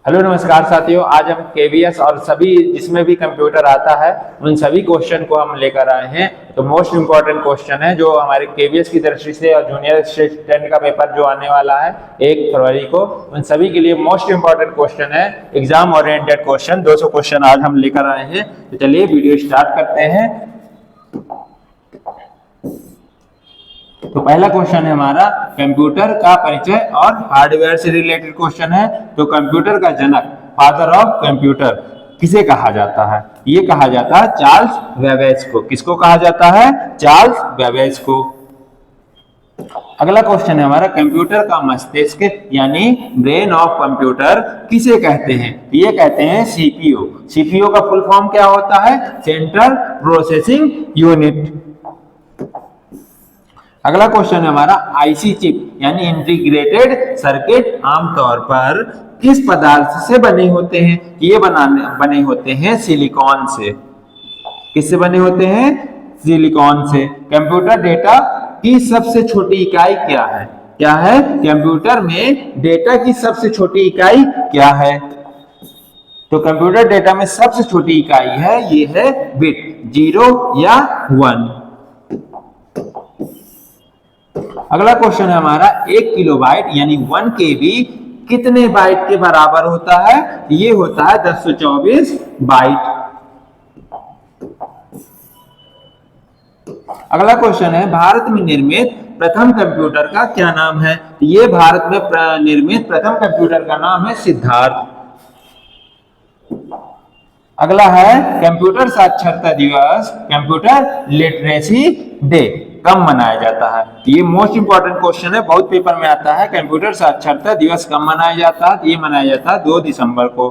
Hello नमस्कार साथियों। आज हम केवीएस और सभी जिसमें भी कंप्यूटर आता है उन सभी क्वेश्चन को हम लेकर आए हैं। तो मोस्ट इंपॉर्टेंट क्वेश्चन है जो हमारे केवीएस की दृष्टि से और जूनियर असिस्टेंट का पेपर जो आने वाला है 1 फरवरी को, उन सभी के लिए मोस्ट इंपॉर्टेंट क्वेश्चन है, एग्जाम ओरिएंटेड क्वेश्चन। 200 क्वेश्चन आज हम लेकर आए हैं। तो चलिए वीडियो स्टार्ट करते हैं। तो पहला क्वेश्चन है हमारा कंप्यूटर का परिचय और हार्डवेयर से रिलेटेड क्वेश्चन है। तो कंप्यूटर का जनक, फादर ऑफ कंप्यूटर किसे कहा जाता है? ये कहा जाता है चार्ल्स बेबेज को। किसको कहा जाता है? चार्ल्स बेबेज को। अगला क्वेश्चन है हमारा कंप्यूटर का मस्तिष्क यानी ब्रेन ऑफ कंप्यूटर किसे कहते हैं? ये कहते हैं सीपीयू। सीपीयू का फुल फॉर्म क्या होता है? Central processing unit. अगला क्वेश्चन है हमारा आईसी चिप यानी इंटीग्रेटेड सर्किट आमतौर पर किस पदार्थ से बने होते हैं? ये बने होते हैं सिलिकॉन से। किससे बने होते हैं? सिलिकॉन से। कंप्यूटर डेटा की सबसे छोटी इकाई क्या है? क्या है? कंप्यूटर में डेटा की सबसे छोटी इकाई क्या है? तो कंप्यूटर डेटा में सबसे छोटी इकाई है, ये है बिट, 0 या 1। अगला क्वेश्चन है हमारा 1 किलोबाइट यानी 1 केबी कितने बाइट के बराबर होता है? ये होता है 1024 बाइट। अगला क्वेश्चन है भारत में निर्मित प्रथम कंप्यूटर का क्या नाम है? ये भारत में निर्मित प्रथम कंप्यूटर का नाम है सिद्धार्थ। अगला है कंप्यूटर साक्षरता दिवस, कंप्यूटर लिटरेसी डे कब मनाया जाता है? ये मोस्ट इंपॉर्टेंट क्वेश्चन है, बहुत पेपर में आता है। कंप्यूटर साक्षरता दिवस कब मनाया जाता है? ये मनाया जाता है 2 दिसंबर को।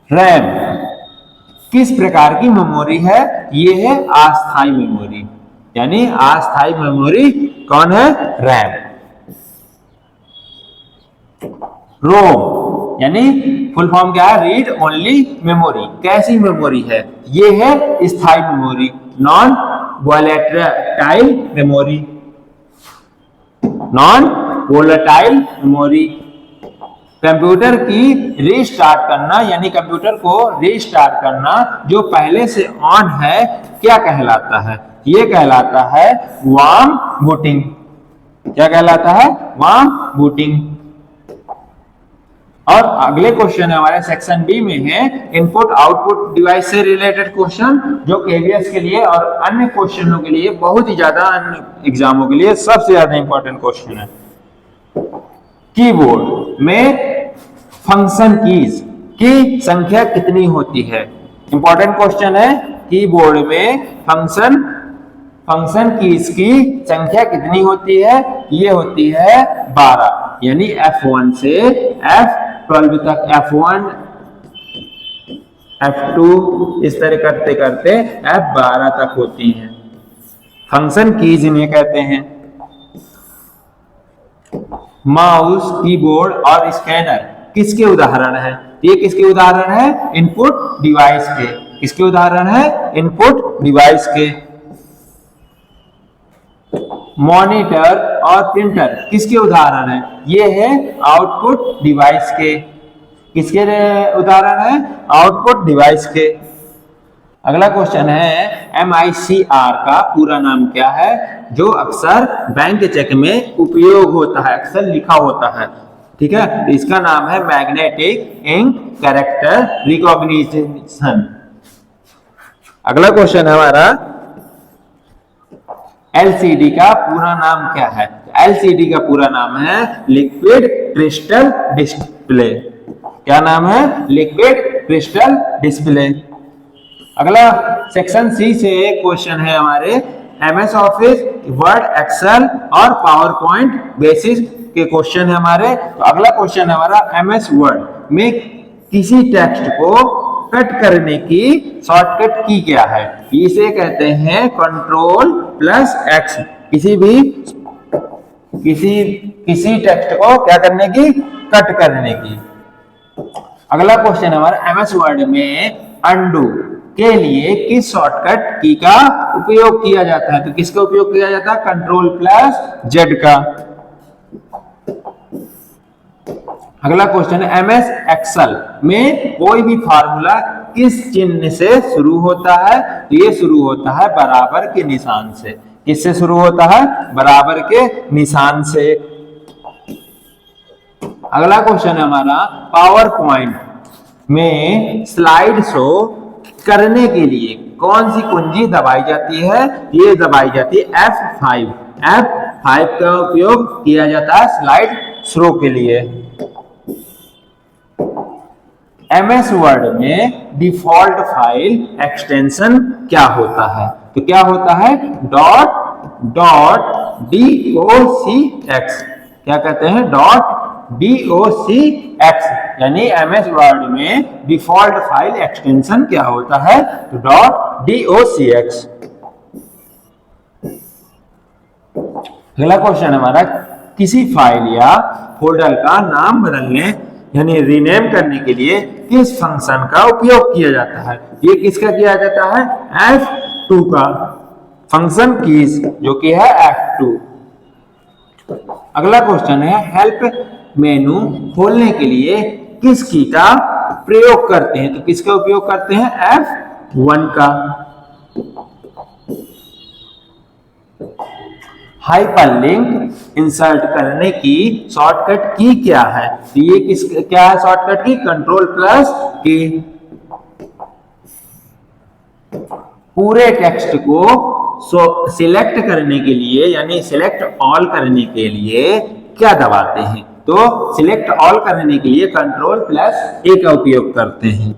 रैम किस प्रकार की मेमोरी है? ये है अस्थायी मेमोरी, यानी अस्थायी मेमोरी कौन है? रैम। रोम यानी फुल फॉर्म क्या है? Read only memory. कैसी मेमोरी है? ये है स्थायी memory, non volatile memory. Non volatile memory. Computer की रीस्टार्ट करना यानी कंप्यूटर को रीस्टार्ट करना जो पहले से ऑन है क्या कहलाता है? ये कहलाता है वार्म बूटिंग। क्या कहलाता है? Warm booting. और अगले क्वेश्चन है हमारे सेक्शन बी में है इनपुट आउटपुट डिवाइस से रिलेटेड क्वेश्चन, जो केवीएस के लिए और अन्य क्वेश्चनों के लिए बहुत ही ज्यादा, अन्य एग्जामों के लिए सबसे ज्यादा इंपॉर्टेंट क्वेश्चन है। कीबोर्ड में फंक्शन कीज की संख्या कितनी होती है? इंपॉर्टेंट क्वेश्चन है। कीबोर्ड में फंक्शन कीज की संख्या कितनी होती है? ये होती है 12, यानी F1 से F12 तक, F1 F2 इस तरह करते करते F12 तक होती हैं। फंक्शन कीज इन्हें कहते हैं। माउस, कीबोर्ड और स्कैनर किसके उदाहरण है? ये किसके उदाहरण है? इनपुट डिवाइस के। किसके उदाहरण है? इनपुट डिवाइस के। मॉनिटर और प्रिंटर किसके उदाहरण है? ये है आउटपुट डिवाइस के। किसके उदाहरण है? आउटपुट डिवाइस के। अगला क्वेश्चन है MICR का पूरा नाम क्या है? जो अक्सर बैंक चेक में उपयोग होता है, अक्सर लिखा होता है। ठीक है, तो इसका नाम है मैग्नेटिक इंक कैरेक्टर रिकॉग्निशन। अगला क्वेश्चन है हमारा LCD का पूरा नाम क्या है? LCD का पूरा नाम है लिक्विड क्रिस्टल डिस्प्ले। क्या नाम है? Liquid crystal display. अगला सेक्शन सी से क्वेश्चन है हमारे MS ऑफिस, वर्ड, एक्सेल और पावर पॉइंट बेसिस के क्वेश्चन है हमारे। तो अगला क्वेश्चन है हमारा MS वर्ड में किसी टेक्स्ट को कट करने की शॉर्टकट की क्या है? इसे कहते हैं Ctrl+X। किसी टेक्स्ट को क्या करने की? कट करने की। अगला क्वेश्चन हमारा MS वर्ड में अंडू के लिए किस शॉर्टकट की का उपयोग किया जाता है? तो किसका उपयोग किया जाता है? Ctrl+Z का। अगला क्वेश्चन है MS एक्सेल में कोई भी फार्मूला किस चिन्ह से शुरू होता है? तो ये शुरू होता है बराबर के निशान से। किससे शुरू होता है? बराबर के निशान से। अगला क्वेश्चन है हमारा पावर पॉइंट में स्लाइड शो करने के लिए कौन सी कुंजी दबाई जाती है? ये दबाई जाती है F5। F5 का उपयोग किया जाता है स्लाइड शो के लिए। MS वर्ड में डिफॉल्ट फाइल एक्सटेंशन क्या होता है? तो क्या होता है? .docx। क्या कहते हैं? .docx यानी MS वर्ड में डिफॉल्ट फाइल एक्सटेंशन क्या होता है? तो .docx। अगला क्वेश्चन हमारा किसी फाइल या फोल्डर का नाम बदलने यानी रीनेम करने के लिए किस फंक्शन का उपयोग किया जाता है? ये किसका किया जाता है? F2 का। फंक्शन कीज जो कि है F2। अगला क्वेश्चन है हेल्प मेनू खोलने के लिए किस की का प्रयोग करते हैं? तो किसका उपयोग करते हैं? F1 का। हाइपरलिंक इंसर्ट करने की शॉर्टकट की क्या है? तो ये क्या है शॉर्टकट की? Ctrl+K। पूरे टेक्स्ट को सिलेक्ट करने के लिए यानी सिलेक्ट ऑल करने के लिए क्या दबाते हैं? तो सिलेक्ट ऑल करने के लिए Ctrl+A का उपयोग करते हैं।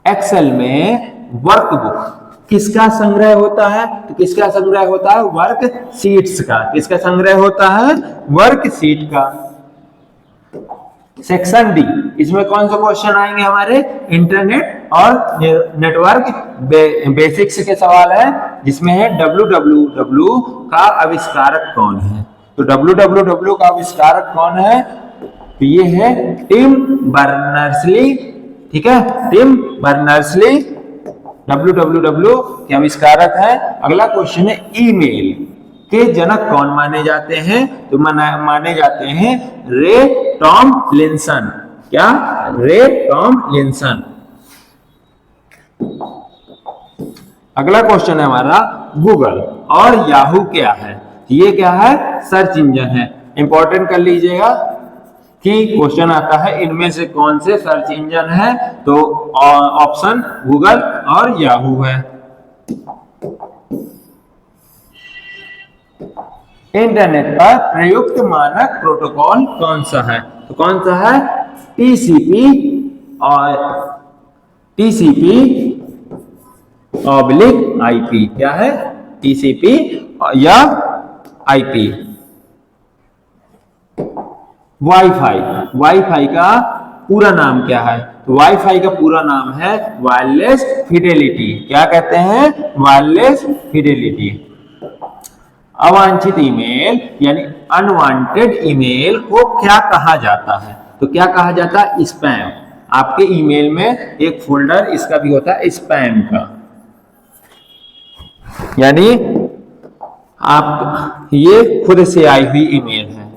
एक्सेल में वर्कबुक किसका संग्रह होता है? तो किसका संग्रह होता है? वर्क शीट्स का। किसका संग्रह होता है? वर्क शीट का। सेक्शन डी, इसमें कौन सा क्वेश्चन आएंगे हमारे? इंटरनेट और नेटवर्क बेसिक्स के सवाल है, जिसमें है www का आविष्कारक कौन है? तो www का आविष्कारक कौन है? तो ये है टिम बर्नर्स-ली। ठीक है, टिम बर्नर्स-ली www के आविष्कारक है। अगला क्वेश्चन है ईमेल के जनक कौन माने जाते हैं? तो माने जाते हैं रे टॉमलिंसन। क्या? रे टॉमलिंसन। अगला क्वेश्चन है हमारा गूगल और याहू क्या है? ये क्या है? सर्च इंजन है। इंपॉर्टेंट कर लीजिएगा कि क्वेश्चन आता है इनमें से कौन से सर्च इंजन है? तो ऑप्शन गूगल और याहू है। इंटरनेट पर प्रयुक्त मानक प्रोटोकॉल कौन सा है? तो कौन सा है? TCP और TCP/IP। क्या है? TCP या IP। वाईफाई का पूरा नाम क्या है? तो वाईफाई का पूरा नाम है वायरलेस फिडेलिटी। क्या कहते हैं? Wireless Fidelity. अवांछित ईमेल यानी अनवांटेड ईमेल को क्या कहा जाता है? तो क्या कहा जाता है? स्पैम। आपके ईमेल में एक फोल्डर इसका भी होता है स्पैम का, यानी आप ये खुद से आई हुई ईमेल है।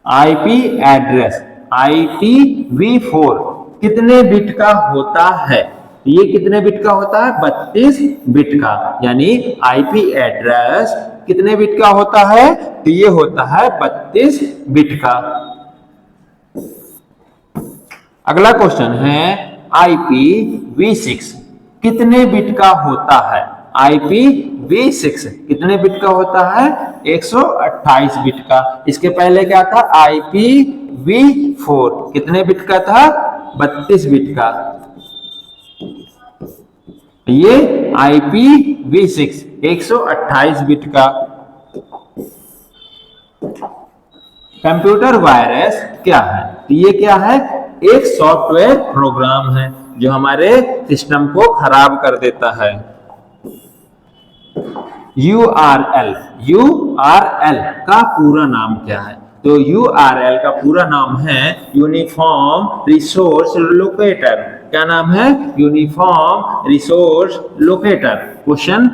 आईपी एड्रेस IPv4 कितने बिट का होता है? ये कितने बिट का होता है? 32 बिट का। यानी आईपी एड्रेस कितने बिट का होता है? तो ये होता है 32 बिट का। अगला क्वेश्चन है IPv6 कितने बिट का होता है? IPv6 कितने बिट का होता है? 128 बिट का। इसके पहले क्या था? IPv4 कितने बिट का था? 32 बिट का। ये IPv6 128 बिट का। कंप्यूटर वायरस क्या है? तो ये क्या है? एक सॉफ्टवेयर प्रोग्राम है जो हमारे सिस्टम को खराब कर देता है। URL का पूरा नाम क्या है? तो URL का पूरा नाम है यूनिफॉर्म रिसोर्स लोकेटर। क्या नाम है? Uniform resource locator. Question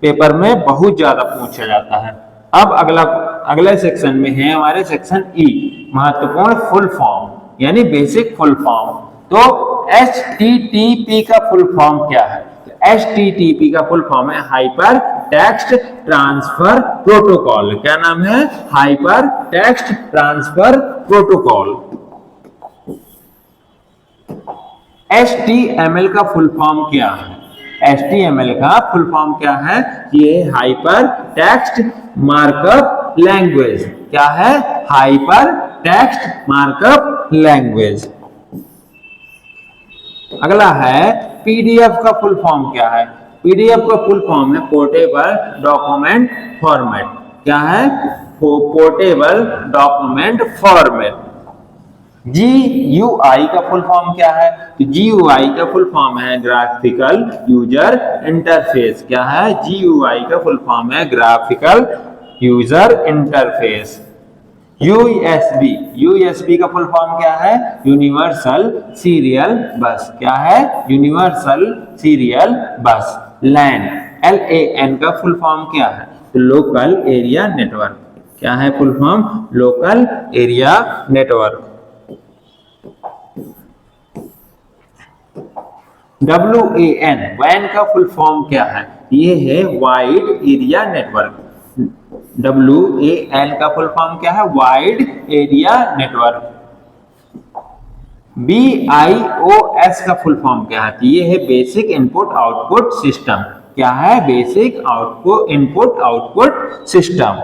paper में बहुत ज्यादा पूछा जाता है। अब अगले सेक्शन में है हमारे सेक्शन ई, महत्वपूर्ण फुल फॉर्म यानी बेसिक फुल फॉर्म। तो HTTP का फुल फॉर्म क्या है? HTTP का फुल फॉर्म है हाइपर टेक्स्ट ट्रांसफर प्रोटोकॉल। क्या नाम है? Hyper text transfer protocol. HTML का फुल फॉर्म क्या है? HTML का फुल फॉर्म क्या है? ये हाइपर टेक्स्ट मार्कअप लैंग्वेज। क्या है? Hyper text markup language. अगला है PDF का फुल फॉर्म क्या है? PDF का फुल फॉर्म है पोर्टेबल डॉक्यूमेंट फॉर्मेट। क्या है? Portable document format. GUI का फुल फॉर्म क्या है? तो GUI का फुल फॉर्म है ग्राफिकल यूजर इंटरफेस। क्या है? GUI का फुल फॉर्म है ग्राफिकल यूजर इंटरफेस। USB का फुल फॉर्म क्या है? यूनिवर्सल सीरियल बस। क्या है? यूनिवर्सल सीरियल बस। LAN का फुल फॉर्म क्या है? तो लोकल एरिया नेटवर्क। क्या है full form? Local area network. WAN का फुल फॉर्म क्या है? ये है वाइड एरिया नेटवर्क। WAN का फुल फॉर्म क्या है? Wide area network. BIOS का फुल फॉर्म क्या है? ये है बेसिक इनपुट आउटपुट सिस्टम। क्या है? Basic input output system.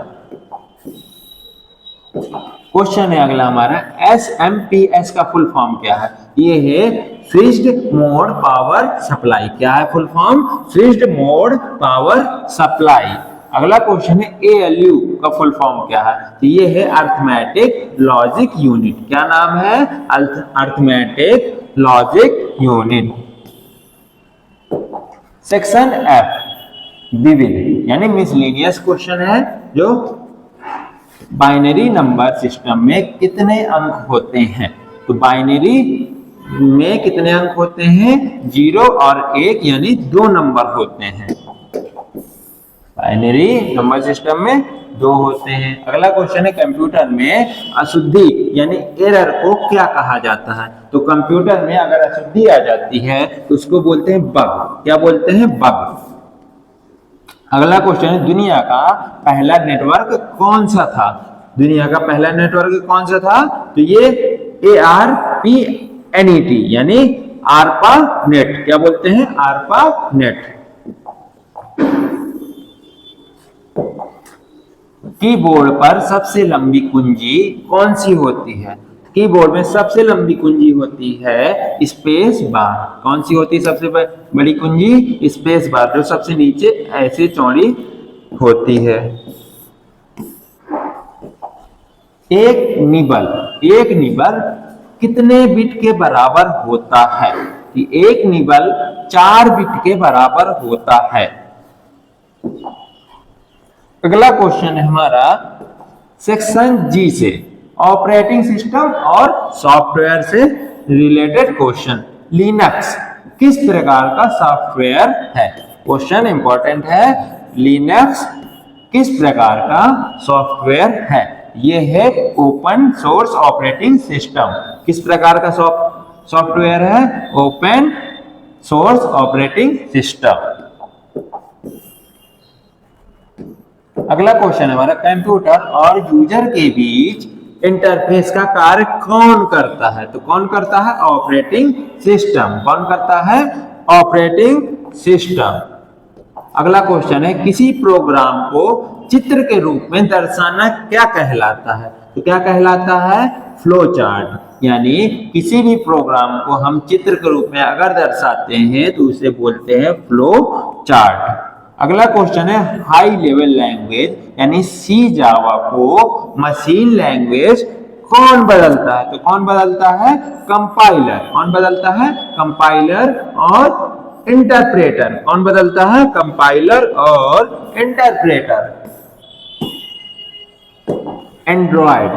Question है अगला हमारा, SMPS का फुल फॉर्म क्या है? ये है स्विच्ड मोड पावर सप्लाई। क्या है full form? Switched mode power supply. अगला क्वेश्चन है ALU का फुल फॉर्म क्या है? तो ये है अर्थमेटिक लॉजिक यूनिट। क्या नाम है? Arithmetic logic unit. Section F विविध यानी मिसलेनियस क्वेश्चन है, जो बाइनरी नंबर सिस्टम में कितने अंक होते हैं? तो बाइनरी में कितने अंक होते हैं? 0 और 1 यानी 2 नंबर होते हैं। बाइनरी नंबर सिस्टम में 2 होते हैं। अगला क्वेश्चन है कंप्यूटर में अशुद्धि यानी एरर को क्या कहा जाता है? तो कंप्यूटर में अगर अशुद्धि आ जाती है तो उसको बोलते हैं बग। क्या बोलते हैं? बग। अगला क्वेश्चन है दुनिया का पहला नेटवर्क कौन सा था? दुनिया का पहला नेटवर्क कौन सा था? तो ये ARPANET यानी आरपा नेट। क्या बोलते हैं? आरपा नेट। कीबोर्ड पर सबसे लंबी कुंजी कौन सी होती है? कीबोर्ड में सबसे लंबी कुंजी होती है स्पेस बार। कौन सी होती है सबसे बड़ी कुंजी? स्पेस बार, जो सबसे नीचे ऐसे चौड़ी होती है। एक निबल कितने बिट के बराबर होता है? एक निबल 4 बिट के बराबर होता है। अगला क्वेश्चन है हमारा सेक्शन G से, ऑपरेटिंग सिस्टम और सॉफ्टवेयर से रिलेटेड क्वेश्चन। लिनक्स किस प्रकार का सॉफ्टवेयर है? क्वेश्चन इंपॉर्टेंट है। लिनक्स किस प्रकार का सॉफ्टवेयर है? ये है ओपन सोर्स ऑपरेटिंग सिस्टम। किस प्रकार का सॉफ्टवेयर है? Open source operating system. अगला क्वेश्चन है हमारा, कंप्यूटर और यूजर के बीच इंटरफेस का कार्य कौन करता है? तो कौन करता है? Operating system. कौन करता है? Operating system. अगला क्वेश्चन है, किसी प्रोग्राम को चित्र के रूप में दर्शाना क्या कहलाता है? तो क्या कहलाता है? Flow chart. यानी किसी भी प्रोग्राम को हम चित्र के रूप में अगर दर्शाते हैं तो उसे बोलते हैं फ्लो चार्ट। अगला क्वेश्चन है, हाई लेवल लैंग्वेज यानी सी जावा को मशीन लैंग्वेज कौन बदलता है? तो कौन बदलता है? कंपाइलर। कौन बदलता है? कंपाइलर और इंटरप्रेटर। कौन बदलता है? कंपाइलर और इंटरप्रेटर। एंड्रॉयड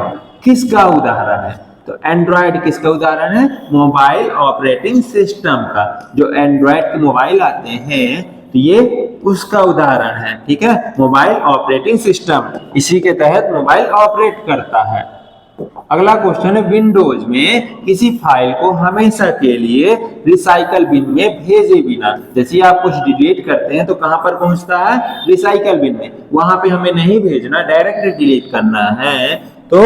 किसका उदाहरण है? तो एंड्रॉयड किसका उदाहरण है? मोबाइल ऑपरेटिंग सिस्टम का। जो एंड्रॉयड के मोबाइल आते हैं तो ये उसका उदाहरण है। ठीक है, मोबाइल ऑपरेटिंग सिस्टम इसी के तहत मोबाइल ऑपरेट करता है। अगला क्वेश्चन है, विंडोज में किसी फाइल को हमेशा के लिए रिसाइकल बिन में भेजे बिना, जैसे आप कुछ डिलीट करते हैं तो कहां पर पहुंचता है, रिसाइकल बिन में, वहां पे हमें नहीं भेजना, डायरेक्ट डिलीट करना है, तो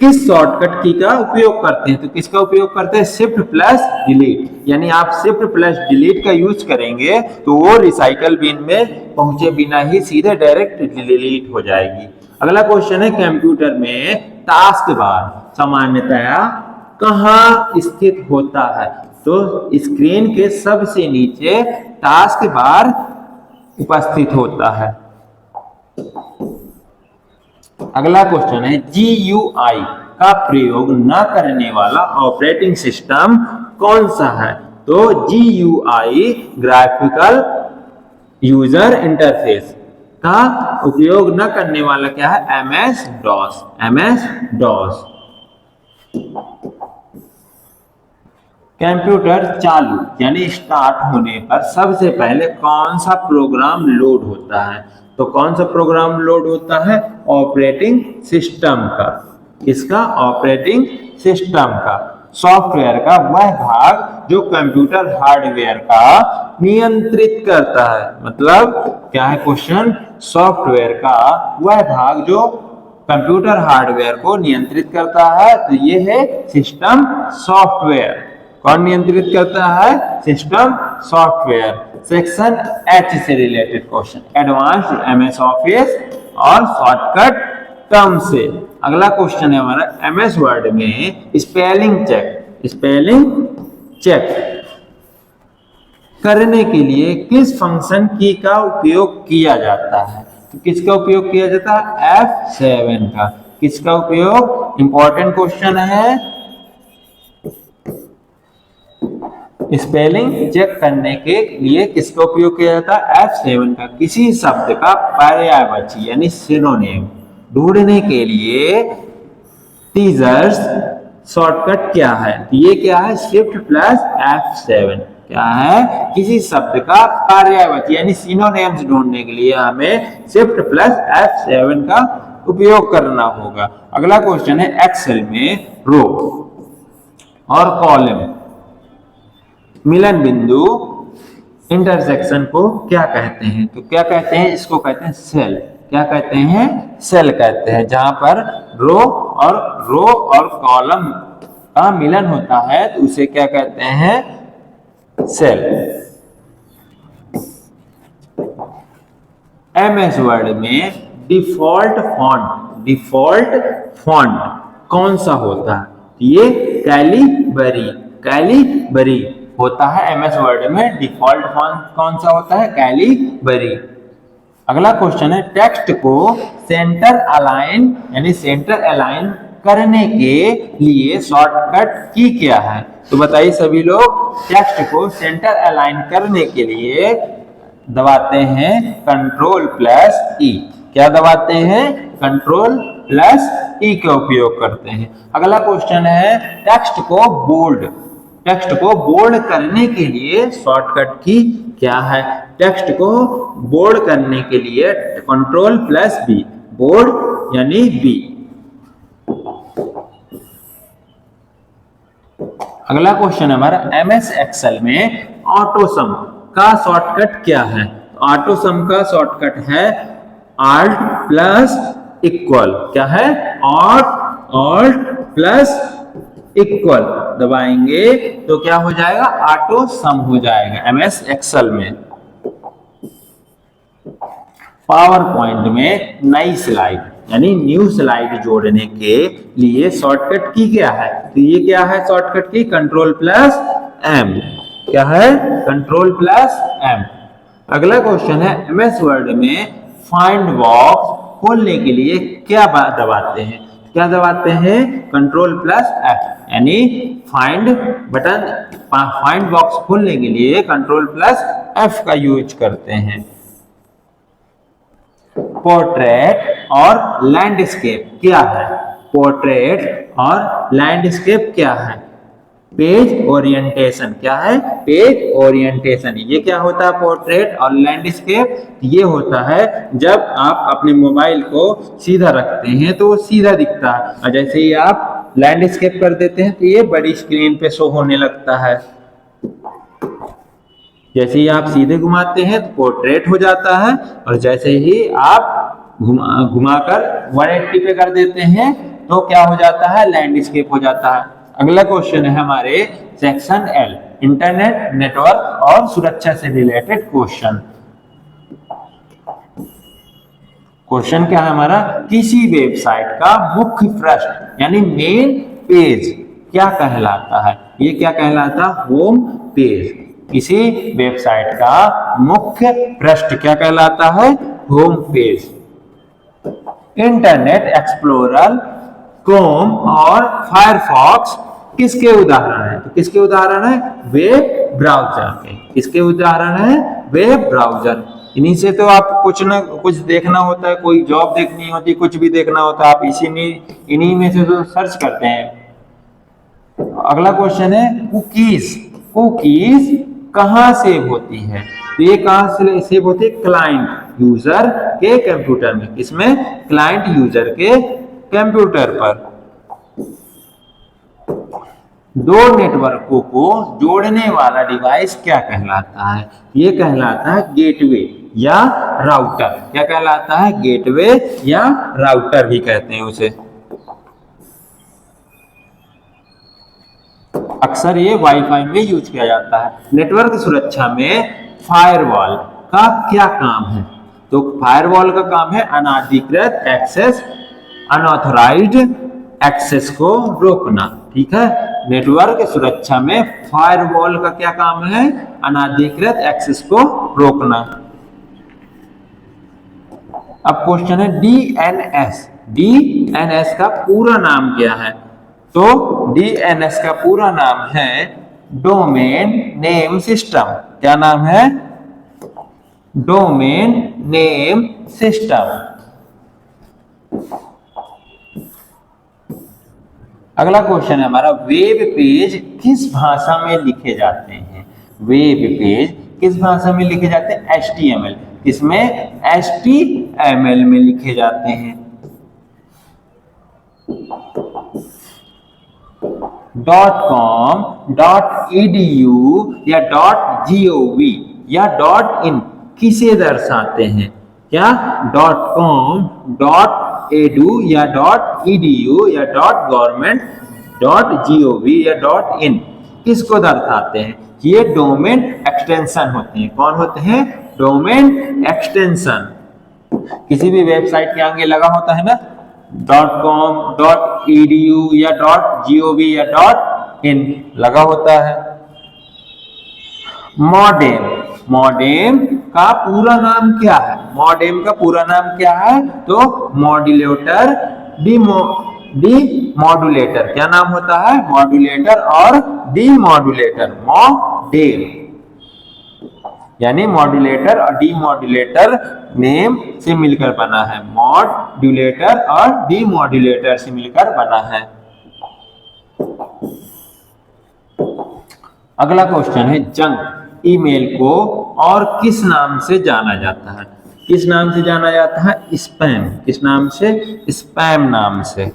किस शॉर्टकट की का उपयोग करते हैं, तो किसका उपयोग करते हैं, शिफ्ट प्लस डिलीट। यानी आप शिफ्ट प्लस डिलीट का यूज करेंगे तो वो रिसाइकल बिन में पहुंचे बिना ही सीधे डायरेक्ट डिलीट हो जाएगी। अगला क्वेश्चन है, कंप्यूटर में टास्क बार सामान्यतया कहाँ स्थित होता है, तो स्क्रीन के सबसे नीचे टास्क बार उपस्थित होता है। अगला क्वेश्चन है, GUI का प्रयोग न करने वाला ऑपरेटिंग सिस्टम कौन सा है, तो GUI ग्राफिकल यूजर इंटरफेस का उपयोग न करने वाला क्या है, MS DOS। कंप्यूटर चालू यानी स्टार्ट होने पर सबसे पहले कौन सा प्रोग्राम लोड होता है, तो कौन सा प्रोग्राम लोड होता है, ऑपरेटिंग सिस्टम का। किसका, ऑपरेटिंग सिस्टम का। सॉफ्टवेयर का वह भाग जो कंप्यूटर हार्डवेयर का नियंत्रित करता है, मतलब क्या है क्वेश्चन, सॉफ्टवेयर का वह भाग जो कंप्यूटर हार्डवेयर को नियंत्रित करता है, तो ये है सिस्टम सॉफ्टवेयर। कौन नियंत्रित करता है, सिस्टम सॉफ्टवेयर। सेक्शन H से related question, advanced MS office और शॉर्टकट टर्म से। अगला क्वेश्चन है हमारा, MS वर्ड में स्पेलिंग चेक करने के लिए किस फंक्शन की का उपयोग किया जाता है, तो किसका उपयोग किया जाता है, F7 का। किसका उपयोग, इंपॉर्टेंट क्वेश्चन है, स्पेलिंग चेक करने के लिए किसका उपयोग किया जाता है, F7 का। किसी शब्द का पर्यायवाची यानी सिनोनिम ढूंढने के लिए टीजर्स शॉर्टकट क्या है, ये क्या है, शिफ्ट प्लस F7। क्या है, किसी शब्द का पर्यायवाची यानी सिनोनिम्स ढूंढने के लिए हमें शिफ्ट प्लस F7 का उपयोग करना होगा। अगला क्वेश्चन है, एक्सेल में रो और कॉलम मिलन बिंदु इंटरसेक्शन को क्या कहते हैं, तो क्या कहते हैं, इसको कहते हैं सेल। क्या कहते हैं, सेल कहते हैं। जहां पर रो और कॉलम का मिलन होता है तो उसे क्या कहते हैं, सेल। MS वर्ड में डिफॉल्ट फॉन्ट कौन सा होता है, ये कैलिबरी होता है। MS वर्ड में डिफॉल्ट फॉन्ट कौन सा होता है, कैलिबरी। अगला क्वेश्चन है, टेक्स्ट को सेंटर अलाइन करने के लिए शॉर्टकट की क्या है, तो बताइए सभी लोग, टेक्स्ट को सेंटर अलाइन करने के लिए दबाते हैं Ctrl+E। क्या दबाते हैं, Ctrl+E का उपयोग करते हैं। अगला क्वेश्चन है, टेक्स्ट को बोल्ड करने के लिए शॉर्टकट की क्या है, टेक्स्ट को बोल्ड करने के लिए Ctrl+B, बोल्ड यानी B। अगला क्वेश्चन हमारा, MS एक्सेल में ऑटोसम का शॉर्टकट क्या है, ऑटोसम का शॉर्टकट है Alt+Equal। क्या है, Alt+Equal दबाएंगे तो क्या हो जाएगा, ऑटो सम हो जाएगा MS एक्सेल में। पावर पॉइंट में नई स्लाइड यानी न्यू स्लाइड जोड़ने के लिए शॉर्टकट की क्या है, तो ये क्या है शॉर्टकट की, Ctrl+M। क्या है, Ctrl+M। अगला क्वेश्चन है, MS वर्ड में फाइंड बॉक्स खोलने के लिए क्या दबाते हैं, क्या दबाते हैं, Ctrl+F। यानी फाइंड बॉक्स खोलने के लिए Ctrl+F का यूज करते हैं। पोर्ट्रेट और लैंडस्केप क्या है, पोर्ट्रेट और लैंडस्केप क्या है, पेज ओरिएंटेशन। क्या है? Page orientation. ये क्या होता है? पोर्ट्रेट और लैंडस्केप ये होता है जब आप अपने मोबाइल को सीधा रखते हैं तो वो सीधा दिखता है, और जैसे ही आप लैंडस्केप कर देते हैं तो ये बड़ी स्क्रीन पे शो होने लगता है। जैसे ही आप सीधे घुमाते हैं तो पोर्ट्रेट हो जाता है, और जैसे ही आप घुमाकर 180 पे कर देते हैं तो क्या हो जाता है? लैंडस्केप हो जाता है। अगला क्वेश्चन है हमारे सेक्शन एल, इंटरनेट नेटवर्क और सुरक्षा से रिलेटेड क्वेश्चन। क्वेश्चन क्या है हमारा? किसी वेबसाइट का मुख्य पृष्ठ यानी मेन पेज क्या कहलाता है? ये क्या कहलाता? Home page. किसी वेबसाइट का मुख्य पृष्ठ क्या कहलाता है? Home page. Internet explorer, Chrome और फायरफॉक्स किसके उदाहरण है? तो किसके उदाहरण है? वेब ब्राउजर के। किसके उदाहरण है? Web browser. इन्हीं से तो आप कुछ ना कुछ देखना होता है, कोई जॉब देखनी होती, कुछ भी देखना होता है, आप इन्हीं में से तो सर्च करते हैं। अगला क्वेश्चन है कुकीज। कुकीज कहाँ सेव होती है? तो ये कहाँ से सेव होती है? क्लाइंट यूजर के कंप्यूटर में। किसमें? क्लाइंट यूजर के कंप्यूटर पर। दो नेटवर्कों को जोड़ने वाला डिवाइस क्या कहलाता है? ये कहलाता है गेटवे या राउटर। क्या कहलाता है? गेटवे या राउटर भी कहते हैं उसे। अक्सर ये वाईफाई में यूज किया जाता है। नेटवर्क सुरक्षा में फायरवॉल का क्या काम है? तो फायरवॉल का काम है अनाधिकृत एक्सेस, अनऑथराइज्ड एक्सेस को रोकना। ठीक है, नेटवर्क सुरक्षा में फायरवॉल का क्या काम है? अनाधिकृत एक्सेस को रोकना। अब क्वेश्चन है डीएनएस। डीएनएस का पूरा नाम क्या है? तो डीएनएस का पूरा नाम है डोमेन नेम सिस्टम। क्या नाम है? Domain name system. अगला क्वेश्चन है हमारा वेब पेज किस भाषा में लिखे जाते हैं? वेब पेज किस भाषा में लिखे जाते हैं? HTML। किसमें? HTML में लिखे जाते हैं। .com, .edu या .gov या .in किसे दर्शाते हैं? क्या? .com, .edu या .edu या .government, .gov या .in किसको दर्शाते हैं? ये डोमेन एक्सटेंशन होते हैं। कौन होते हैं? Domain extension. किसी भी वेबसाइट के आगे लगा होता है ना .com, .edu या .gov या .in लगा होता है। मॉडेम। मॉडेम का पूरा नाम क्या है? मॉडेम का पूरा नाम क्या है? तो मॉड्यूलेटर, डीमॉड्यूलेटर। क्या नाम होता है? मॉड्यूलेटर और डीमॉड्यूलेटर। मॉडेम यानी मॉड्यूलेटर और डीमॉड्यूलेटर नेम से मिलकर बना है। मॉड्यूलेटर और डीमॉड्यूलेटर से मिलकर बना है। अगला क्वेश्चन है जंक ईमेल को और किस नाम से जाना जाता है? किस नाम से जाना जाता है? स्पैम। किस नाम से? स्पैम नाम से।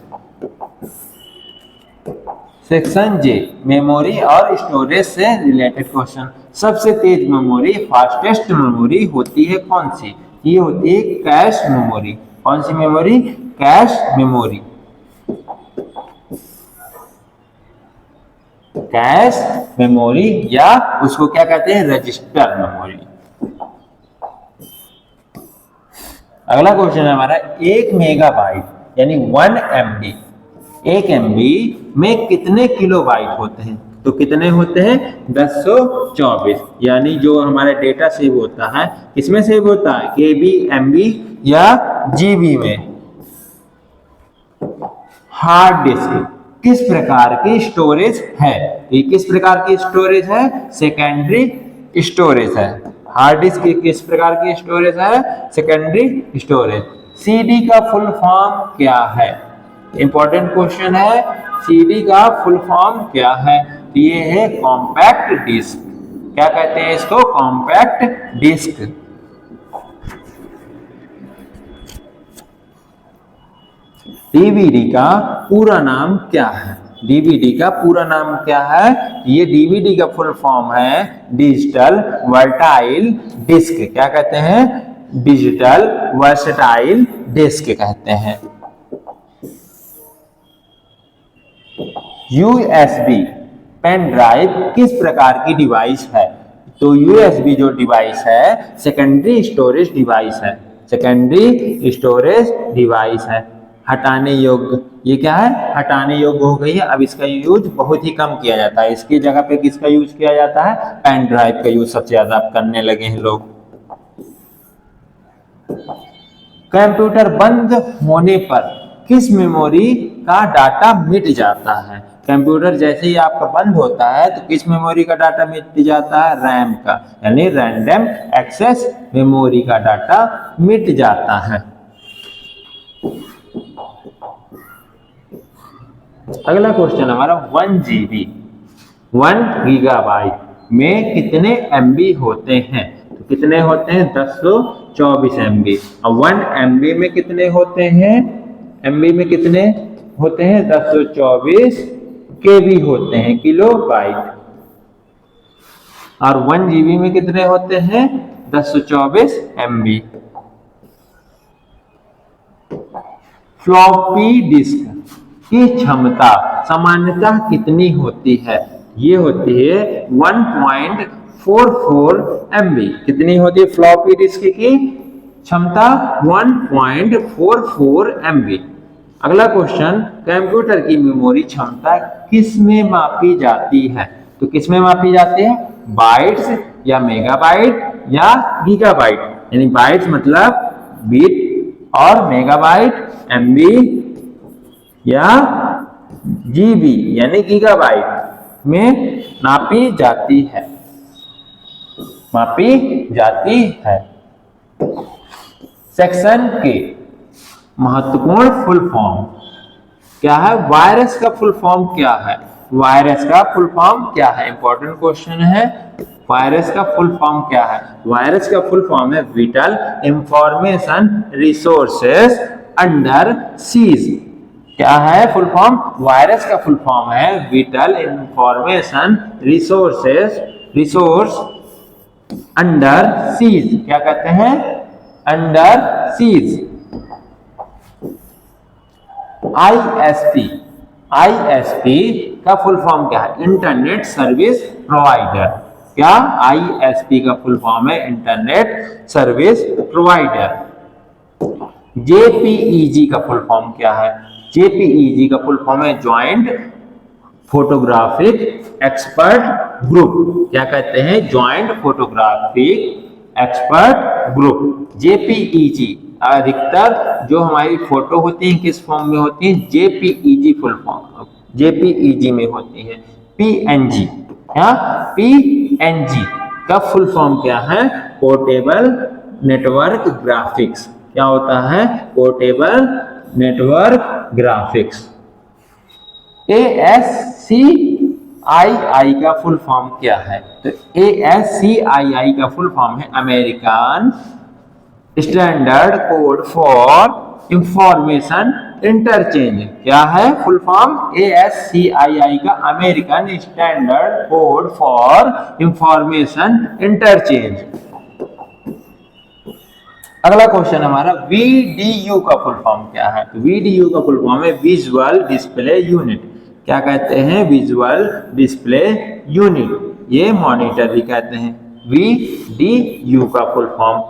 सेक्शन जे मेमोरी और स्टोरेज से रिलेटेड क्वेश्चन। सबसे तेज मेमोरी, फास्टेस्ट मेमोरी होती है कौन सी? ये होती है कैश मेमोरी। कौन सी मेमोरी? Cache memory. कैश मेमोरी या उसको क्या कहते हैं? Register memory. अगला क्वेश्चन है हमारा 1 मेगाबाइट यानी 1 MB। 1 MB में कितने किलोबाइट होते हैं? तो कितने होते हैं? 1024। यानी जो हमारा डेटा सेव होता है किसमें सेव होता है? KB, MB या GB में। हार्ड डिस्क किस प्रकार की स्टोरेज है? ये किस प्रकार की स्टोरेज है? सेकेंडरी स्टोरेज है। हार्ड डिस्क किस प्रकार की स्टोरेज है? Secondary storage. CD का फुल फॉर्म क्या है? इंपॉर्टेंट क्वेश्चन है। CD का फुल फॉर्म क्या है? ये है कॉम्पैक्ट डिस्क। क्या कहते हैं इसको? Compact disc. डीवीडी का पूरा नाम क्या है? डीवीडी का पूरा नाम क्या है? ये डीवीडी का फुल फॉर्म है डिजिटल वर्टाइल डिस्क। क्या कहते हैं? डिजिटल वर्सटाइल डिस्क कहते हैं। यूएसबी पेन ड्राइव किस प्रकार की डिवाइस है? तो यूएसबी जो डिवाइस है सेकेंडरी स्टोरेज डिवाइस है। सेकेंडरी स्टोरेज डिवाइस है, हटाने योग्य। ये क्या है? हटाने योग्य हो गई है। अब इसका यूज बहुत ही कम किया जाता है। इसकी जगह पे किसका यूज किया जाता है? पेन ड्राइव का यूज सबसे ज्यादा करने लगे हैं लोग। कंप्यूटर बंद होने पर किस मेमोरी का डाटा मिट जाता है? कंप्यूटर जैसे ही आपका बंद होता है तो किस मेमोरी का डाटा मिट जाता है? रैम का, यानी रैंडम एक्सेस मेमोरी का डाटा मिट जाता है। अगला क्वेश्चन हमारा 1 GB 1 गीगाबाइट में कितने MB होते हैं? तो कितने होते हैं? 1024 MB। और 1 MB में कितने होते हैं? MB में कितने होते हैं? 1024 KB होते हैं, किलो बाइट। और 1 GB में कितने होते हैं? 1024 MB। फ्लॉपी डिस्क की क्षमता सामान्यतः कितनी होती है? ये होती है 1.44 MB। कितनी होती है फ्लॉपी डिस्क की क्षमता? 1.44 MB। अगला क्वेश्चन, कंप्यूटर की मेमोरी क्षमता किस में मापी जाती है? तो किस में मापी जाती है? बाइट्स या मेगाबाइट या गीगाबाइट। यानी बाइट्स मतलब बिट और मेगाबाइट MB या GB यानी गीगाबाइट में नापी जाती है, मापी जाती है। सेक्शन के महत्वपूर्ण फुल फॉर्म क्या है? वायरस का फुल फॉर्म क्या है? वायरस का फुल फॉर्म क्या है? इंपॉर्टेंट क्वेश्चन है। वायरस का फुल फॉर्म क्या है? वायरस का फुल फॉर्म है whittle information resources under seize. क्या है फुल फॉर्म? वायरस का फुल फॉर्म है whittle information resource under seize. क्या कहते हैं? Under seize. ISP का फुल फॉर्म क्या है? Internet service provider. क्या ISP का फुल फॉर्म है? Internet service provider. JPEG का फुल फॉर्म क्या है? JPEG का फुल फॉर्म है ज्वाइंट फोटोग्राफिक एक्सपर्ट ग्रुप। क्या कहते हैं? Joint photographic expert group. JPEG अधिकतर जो हमारी फोटो होती है किस फॉर्म में होती है? JPEG फुल फॉर्म JPEG में होती है। PNG या PNG का फुल फॉर्म क्या है? Portable network graphics. क्या होता है? Portable network graphics. ASCII का फुल फॉर्म क्या है? तो ASCII का फुल फॉर्म है American standard code for information interchange. क्या है फुल फॉर्म? ASCII का American standard code for information interchange. अगला क्वेश्चन हमारा VDU का फुल फॉर्म क्या है? तो VDU का फुल फॉर्म है विजुअल डिस्प्ले यूनिट। क्या कहते हैं? Visual display unit. ये मॉनिटर भी कहते हैं। VDU का फुल फॉर्म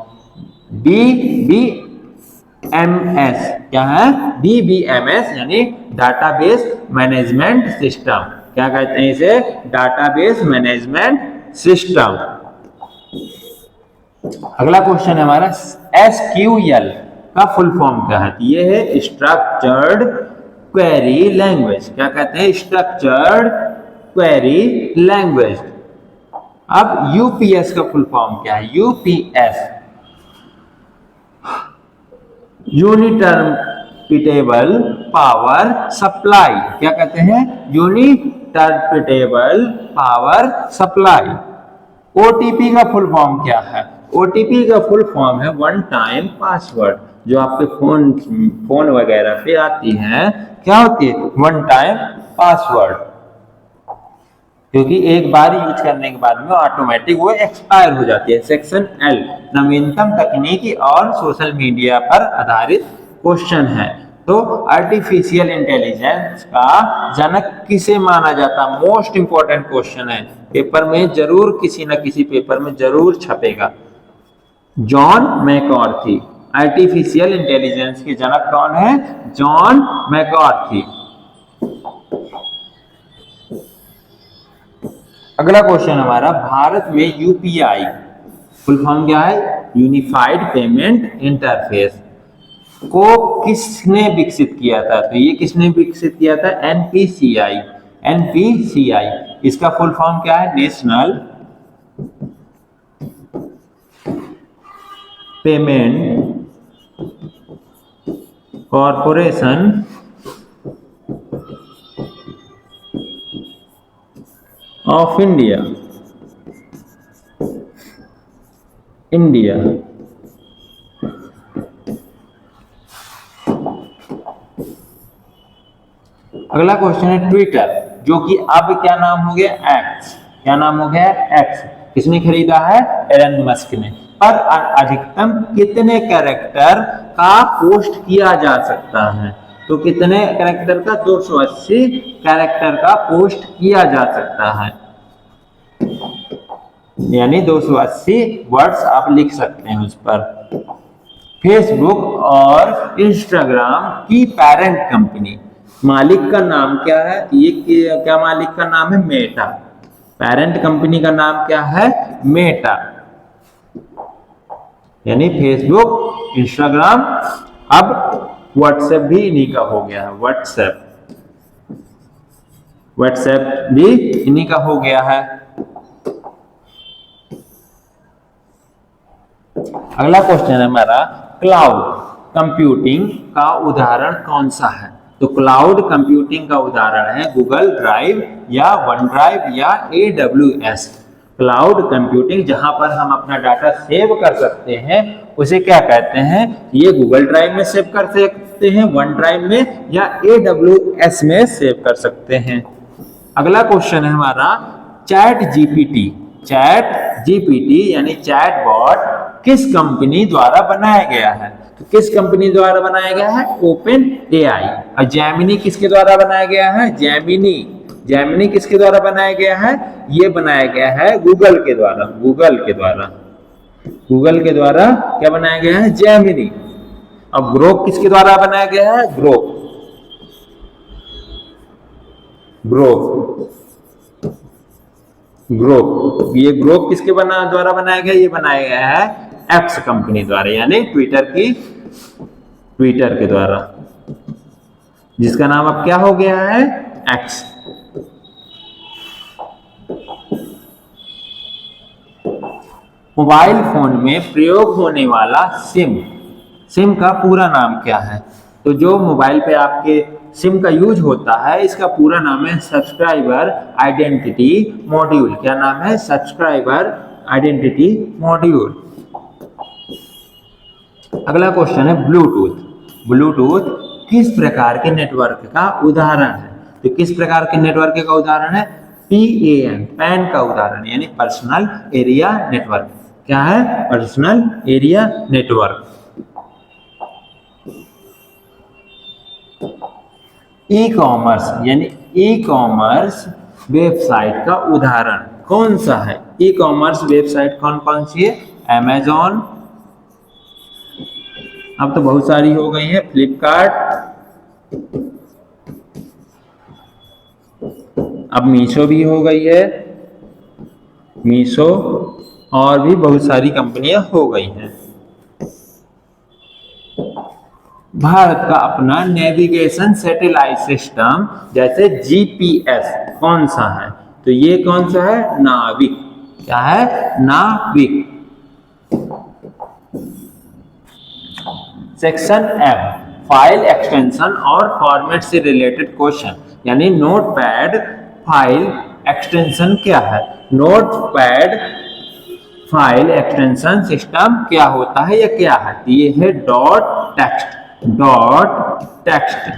DBMS। क्या है? DBMS यानी डाटाबेस मैनेजमेंट सिस्टम। क्या कहते हैं इसे? Database management system. अगला क्वेश्चन है हमारा SQL का फुल फॉर्म क्या है? ये है स्ट्रक्चर्ड क्वेरी लैंग्वेज। क्या कहते हैं? Structured query language. अब UPS का फुल फॉर्म क्या है? UPS uninterruptible power supply. क्या कहते हैं? Uninterruptible uninterpretable power supply. OTP का फुल फॉर्म क्या है? ओटीपी का फुल फॉर्म है वन टाइम पासवर्ड। जो आपके फोन वगैरह पे आती है, क्या होती है? One time password. क्योंकि एक बार यूज करने के बाद में ऑटोमेटिक वो एक्सपायर हो जाती है। सेक्शन एल नवीनतम तकनीकी और सोशल मीडिया पर आधारित क्वेश्चन है। तो आर्टिफिशियल इंटेलिजेंस का जनक किसे माना जाता? मोस्ट इंपॉर्टेंट क्वेश्चन है, पेपर में जरूर, किसी न किसी पेपर में जरूर छपेगा। John McCarthy. आर्टिफिशियल इंटेलिजेंस के जनक कौन है? John McCarthy. अगला क्वेश्चन हमारा, भारत में यूपीआई फुल फॉर्म क्या है? यूनिफाइड पेमेंट इंटरफेस को किसने विकसित किया था? तो ये किसने विकसित किया था? एनपीसीआई। एनपीसीआई इसका फुल फॉर्म क्या है? National payment corporation of India. India अगला क्वेश्चन है ट्विटर, जो कि अब क्या नाम हो गया? एक्स। क्या नाम हो गया? एक्स। किसने खरीदा है? एलन मस्क ने। पर अधिकतम कितने कैरेक्टर का पोस्ट किया जा सकता है? तो कितने कैरेक्टर का? 280 कैरेक्टर का पोस्ट किया जा सकता है, यानी 280 वर्ड्स आप लिख सकते हैं उस पर। फेसबुक और इंस्टाग्राम की पेरेंट कंपनी मालिक का नाम क्या है? ये क्या मालिक का नाम है? मेटा। पेरेंट कंपनी का नाम क्या है? मेटा। यानी फेसबुक, इंस्टाग्राम, अब व्हाट्सएप भी इन्हीं का हो गया है। व्हाट्सएप भी इन्हीं का हो गया है। अगला क्वेश्चन है हमारा, क्लाउड कंप्यूटिंग का उदाहरण कौन सा है? तो क्लाउड कंप्यूटिंग का उदाहरण है गूगल ड्राइव या वन ड्राइव या AWS। क्लाउड कंप्यूटिंग, जहां पर हम अपना डाटा सेव कर सकते हैं, उसे क्या कहते हैं? ये गूगल ड्राइव में सेव कर सकते हैं, वन ड्राइव में, या AWS में सेव कर सकते हैं। अगला क्वेश्चन है हमारा, चैट जीपीटी यानी चैट बॉट किस कंपनी द्वारा बनाया गया है? तो किस कंपनी द्वारा बनाया गया है? Open AI. और जेमिनी किसके द्वारा बनाया गया है? जेमिनी किसके द्वारा बनाया गया है? ये बनाया गया है गूगल के द्वारा। गूगल के द्वारा क्या बनाया गया है? जेमिनी। अब ग्रोक किसके द्वारा बनाया गया है? ग्रोक। ये ग्रोक किसके द्वारा बनाया गया? ये बनाया गया है एक्स कंपनी द्वारा, यानी ट्विटर के द्वारा, जिसका नाम अब क्या हो गया है? एक्स। मोबाइल फोन में प्रयोग होने वाला सिम का पूरा नाम क्या है? तो जो मोबाइल पे आपके सिम का यूज होता है, इसका पूरा नाम है सब्सक्राइबर आइडेंटिटी मॉड्यूल। क्या नाम है? Subscriber identity module. अगला क्वेश्चन है ब्लूटूथ किस प्रकार के नेटवर्क का उदाहरण है? तो किस प्रकार के नेटवर्क का उदाहरण है? पैन का उदाहरण, यानी पर्सनल एरिया नेटवर्क। क्या है? Personal area network. E commerce website का उदाहरण कौन सा है? ई कॉमर्स वेबसाइट कौन कौन सी है? अमेजॉन, अब तो बहुत सारी हो गई है, फ्लिपकार्ट, अब मीशो भी हो गई है, मीशो, और भी बहुत सारी कंपनियां हो गई हैं। भारत का अपना नेविगेशन सैटेलाइट सिस्टम जैसे जीपीएस कौन सा है? तो ये कौन सा है? नाविक। क्या है? नाविक। सेक्शन एम, फाइल एक्सटेंशन और फॉर्मेट से रिलेटेड क्वेश्चन, यानी नोटपैड फाइल एक्सटेंशन क्या है? नोटपैड फाइल एक्सटेंशन सिस्टम क्या होता है या क्या है? ये है dot text. Dot text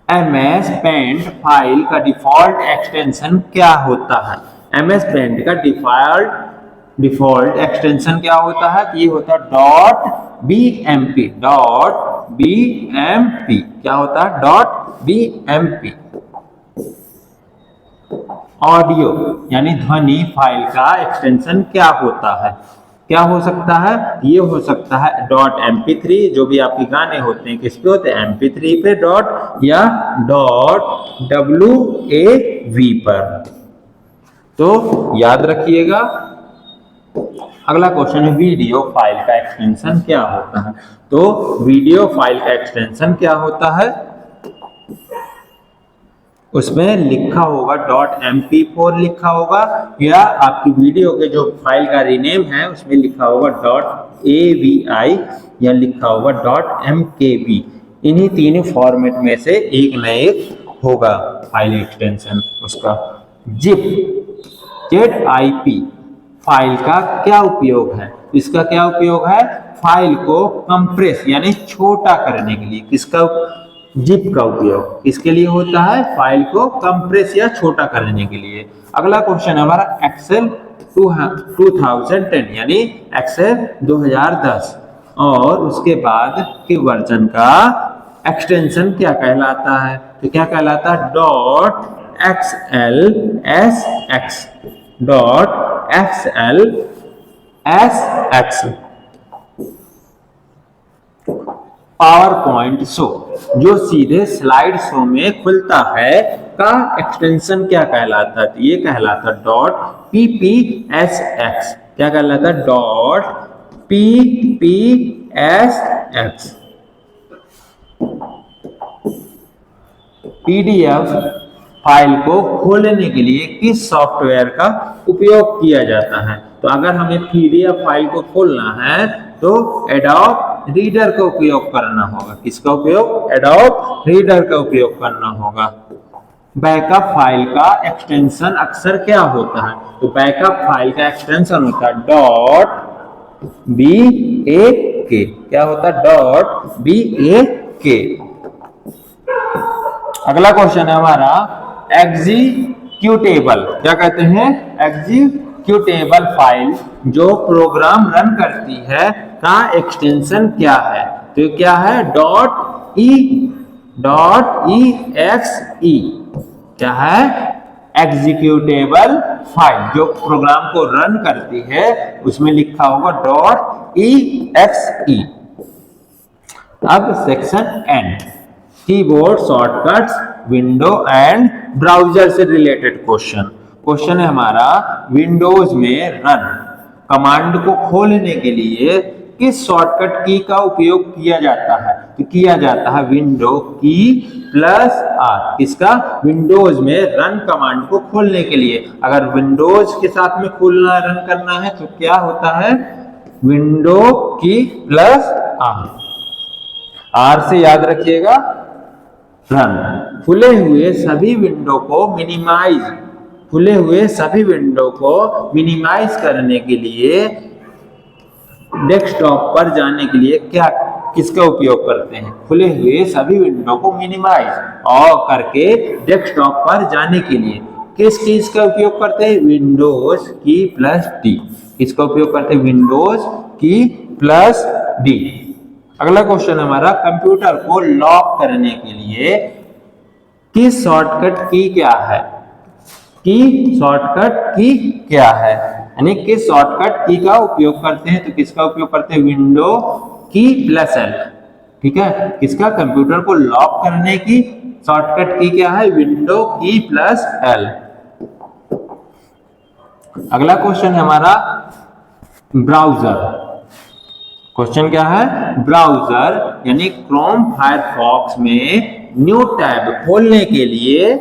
MS paint file का डिफॉल्ट एक्सटेंशन क्या होता है? MS पेंट का डिफॉल्ट एक्सटेंशन क्या होता है? ये होता है डॉट BMP। डॉट BMP क्या होता है? Dot BMP। ऑडियो यानी ध्वनि फाइल का एक्सटेंशन क्या होता है? क्या हो सकता है? ये हो सकता है डॉट MP3, जो भी आपके गाने होते हैं किस पे होते हैं? MP3 पे डॉट, या डॉट WAV पर। तो याद रखिएगा। अगला क्वेश्चन है वीडियो फाइल का एक्सटेंशन क्या होता है? तो वीडियो फाइल का एक्सटेंशन क्या होता है? उसमें लिखा होगा डॉट MP4 लिखा होगा, या आपकी वीडियो के जो फाइल का रीनेम है उसमें लिखा होगा डॉट AVI, या लिखा होगा डॉट MKB। इन्हीं तीनों फॉर्मेट में से एक न एक होगा फाइल एक्सटेंशन उसका। ZIP फाइल का क्या उपयोग है? इसका क्या उपयोग है? फाइल को कंप्रेस यानी छोटा करने के लिए। किसका? जिप का उपयोग इसके लिए होता है, फाइल को कंप्रेस या छोटा करने के लिए। अगला क्वेश्चन हमारा एक्सेल 2010 यानी एक्सेल 2010 और उसके बाद के वर्जन का एक्सटेंशन क्या कहलाता है? तो क्या कहलाता है? Dot XLSX। Dot XLSX। Power point show जो सीधे स्लाइड शो में खुलता है का एक्सटेंशन क्या कहलाता है? तो ये कहलाता है डॉट PPSX। क्या कहलाता है? Dot PPSX। PDF फाइल को खोलने के लिए किस सॉफ्टवेयर का उपयोग किया जाता है? तो अगर हमें PDF फाइल को खोलना है तो एडोब रीडर का उपयोग करना होगा। किसका उपयोग? एडोब रीडर का उपयोग करना होगा। बैकअप फाइल का एक्सटेंशन अक्सर क्या होता है? तो बैकअप फाइल का एक्सटेंशन होता है डॉट BAK। क्या होता है? Dot BAK। अगला क्वेश्चन है हमारा एग्जीक्यूटेबल। क्या कहते हैं? एग्जीक्यूटेबल फाइल जो प्रोग्राम रन करती है का एक्सटेंशन क्या है? तो क्या है? Dot EXE। क्या है? एग्जीक्यूटेबल फाइल जो प्रोग्राम को रन करती है उसमें लिखा होगा डॉट EXE। अब section and keyboard shortcuts window and browser से रिलेटेड क्वेश्चन है हमारा विंडोज में रन कमांड को खोलने के लिए किस शॉर्टकट की का उपयोग किया जाता है? तो किया जाता है विंडो की +R। किसका? विंडोज में रन कमांड को खोलने के लिए। अगर विंडोज के साथ में खोलना रन करना है तो क्या होता है? विंडो की +R। R से याद रखिएगा रन। खुले हुए सभी विंडो को मिनिमाइज करने के लिए डेस्कटॉप पर जाने के लिए किसका उपयोग करते हैं? खुले हुए सभी विंडो को मिनिमाइज और करके डेस्कटॉप पर जाने के लिए किस चीज का उपयोग करते हैं? विंडोज की +D। किसका उपयोग करते हैं? विंडोज की +D। अगला क्वेश्चन हमारा कंप्यूटर को लॉक करने के लिए किस शॉर्टकट की क्या है? शॉर्टकट की क्या है? यानी किस शॉर्टकट की का उपयोग करते हैं? तो किसका उपयोग करते हैं? विंडो की +L। ठीक है, किसका? कंप्यूटर को लॉक करने की शॉर्टकट की क्या है? विंडो की +L। अगला क्वेश्चन है हमारा ब्राउजर। क्वेश्चन क्या है? ब्राउजर यानी क्रोम फायरफॉक्स में न्यू टैब खोलने के लिए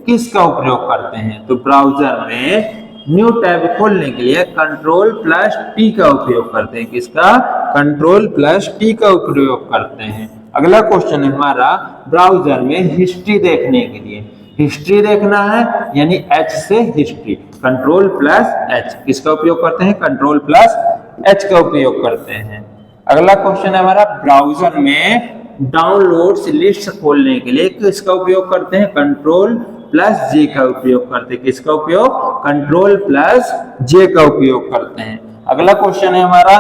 किसका उपयोग करते हैं? तो ब्राउजर में न्यू टैब खोलने के लिए Ctrl+T का उपयोग करते हैं। किसका? Ctrl+T का उपयोग करते हैं। अगला क्वेश्चन है हमारा ब्राउजर में हिस्ट्री देखने के लिए, हिस्ट्री देखना है यानी H से हिस्ट्री, कंट्रोल प्लस H किसका उपयोग करते हैं, कंट्रोल प्लस H का उपयोग करते हैं। अगला क्वेश्चन है हमारा ब्राउजर में डाउनलोड्स लिस्ट खोलने के लिए किसका उपयोग करते हैं, कंट्रोल प्लस J का उपयोग करते हैं, किसका उपयोग, कंट्रोल प्लस J का उपयोग करते हैं। अगला क्वेश्चन है हमारा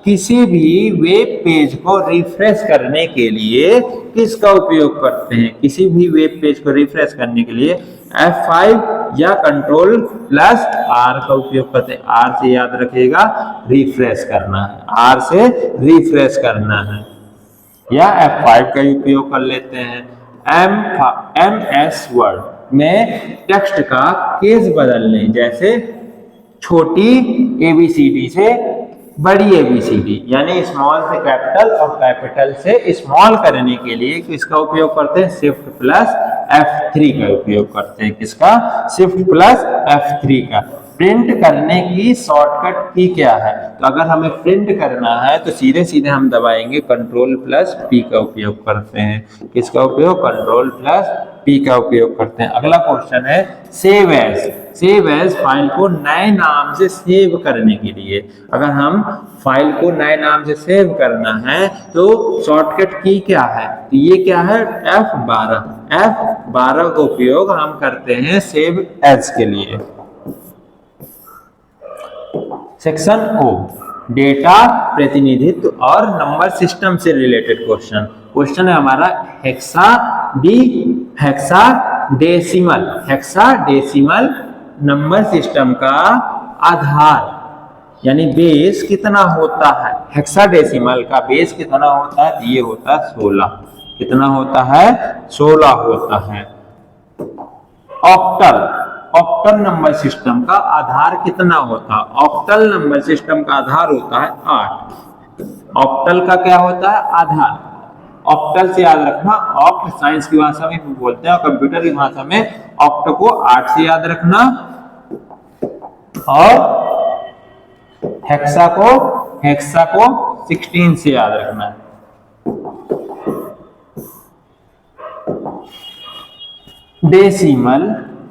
किसी भी वेब पेज को रिफ्रेश करने के लिए किसका उपयोग करते हैं, किसी भी वेब पेज को रिफ्रेश करने के लिए F5 या कंट्रोल प्लस R का उपयोग करते हैं। R से याद रखिएगा रिफ्रेश करना है, R से रिफ्रेश करना है, या F5 का उपयोग कर लेते हैं। MS वर्ड में टेक्स्ट का केस बदलने, जैसे छोटी ABCD से बड़ी ABCD यानी स्मॉल से कैपिटल और कैपिटल से स्मॉल करने के लिए किसका उपयोग करते हैं, शिफ्ट प्लस F3 का उपयोग करते हैं, किसका, शिफ्ट प्लस F3 का। प्रिंट करने की शॉर्टकट की क्या है, तो अगर हमें प्रिंट करना है तो सीधे सीधे हम दबाएंगे कंट्रोल प्लस P का उपयोग करते हैं, किसका उपयोग, कंट्रोल प्लस P का उपयोग करते हैं। अगला क्वेश्चन है save as, save as file को नए नाम से सेव करने के लिए, अगर हम फाइल को नए नाम से सेव करना है तो शॉर्टकट की क्या है, तो ये क्या है, F12, F12 का उपयोग हम करते हैं सेव एज के लिए। सेक्शन O डेटा प्रतिनिधित्व और नंबर सिस्टम से रिलेटेड क्वेश्चन, क्वेश्चन है हमारा हेक्साडेसिमल नंबर सिस्टम का आधार यानी बेस कितना होता है, हेक्साडेसिमल का बेस कितना होता है, ये होता है 16, कितना होता है, 16 होता है। ऑक्टल, ऑक्टल नंबर सिस्टम का आधार कितना होता है, ऑक्टल नंबर सिस्टम का आधार होता है 8। ऑक्टल का क्या होता है, आधार, ऑक्टल से याद रखना, ऑक्ट साइंस की भाषा में बोलते हैं और कंप्यूटर की भाषा में ऑक्ट को 8 से याद रखना और हेक्सा को 16 से याद रखना है। डेसिमल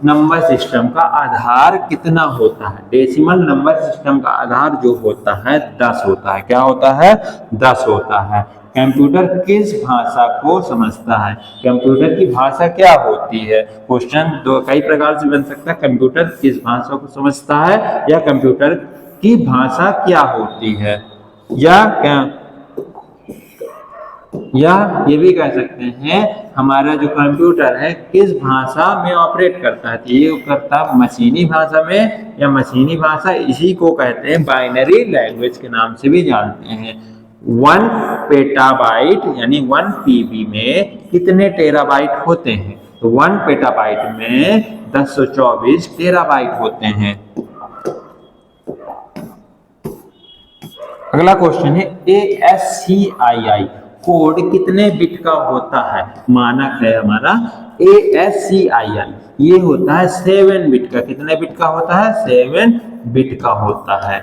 नंबर सिस्टम का आधार कितना होता है, डेसिमल नंबर सिस्टम का आधार जो होता है 10 होता है, क्या होता है, 10 होता है। कंप्यूटर किस भाषा को समझता है, कंप्यूटर की भाषा क्या होती है, क्वेश्चन दो कई प्रकार से बन सकता है, कंप्यूटर किस भाषा को समझता है या कंप्यूटर की भाषा क्या होती है, या ये भी कह सकते हैं हमारा जो कंप्यूटर है किस भाषा में ऑपरेट करता है, तो ये करता है मशीनी भाषा में, या मशीनी भाषा इसी को कहते हैं बाइनरी लैंग्वेज के नाम से भी जानते हैं। 1 पेटाबाइट यानी 1 PB में कितने टेराबाइट होते हैं, तो 1 पेटाबाइट में 1024 टेराबाइट होते हैं। अगला क्वेश्चन है ASCII कोड कितने बिट का होता है, मानक है हमारा ASCII, ये होता है 7 बिट का, कितने बिट का होता है, 7 बिट का होता है।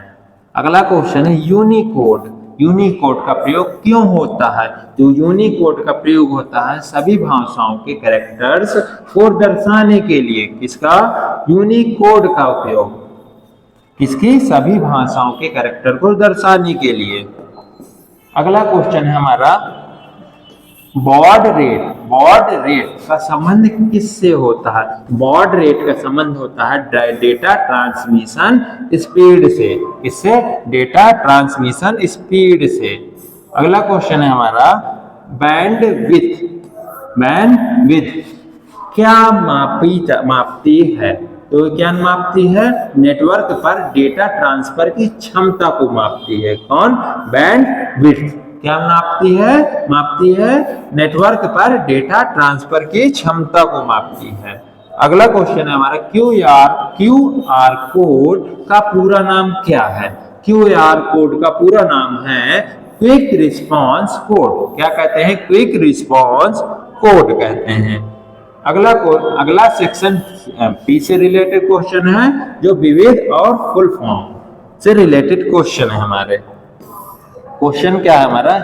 अगला क्वेश्चन है यूनिकोड, यूनिकोड का प्रयोग क्यों होता है, तो यूनिकोड का प्रयोग होता है सभी भाषाओं के कैरेक्टर्स को दर्शाने के लिए, किसका, यूनिकोड का उपयोग, किसकी, सभी भाषाओं के कैरेक्टर को दर्शाने के लिए। अगला क्वेश्चन है हमारा बॉड रेट, बॉड रेट का संबंध किससे होता है, बॉड रेट का संबंध होता है डेटा ट्रांसमिशन स्पीड से, किससे, डेटा ट्रांसमिशन स्पीड से। अगला क्वेश्चन है हमारा बैंडविड्थ, बैंडविड्थ क्या मापती है, तो क्या मापती है, नेटवर्क पर डेटा ट्रांसफर की क्षमता को मापती है, कौन, बैंडविड्थ क्या मापती है नेटवर्क पर डेटा ट्रांसफर की क्षमता को मापती है। अगला क्वेश्चन है हमारा क्यूआर कोड का पूरा नाम क्या है, क्यूआर कोड का पूरा नाम है क्विक रिस्पांस कोड, क्या कहते हैं, क्विक रिस्पांस कोड कहते हैं। अगला सेक्शन पी से रिलेटेड क्वेश्चन है जो विविध और फुल फॉर्म से रिलेटेड क्वेश्चन है हमारे। क्वेश्चन क्या है हमारा,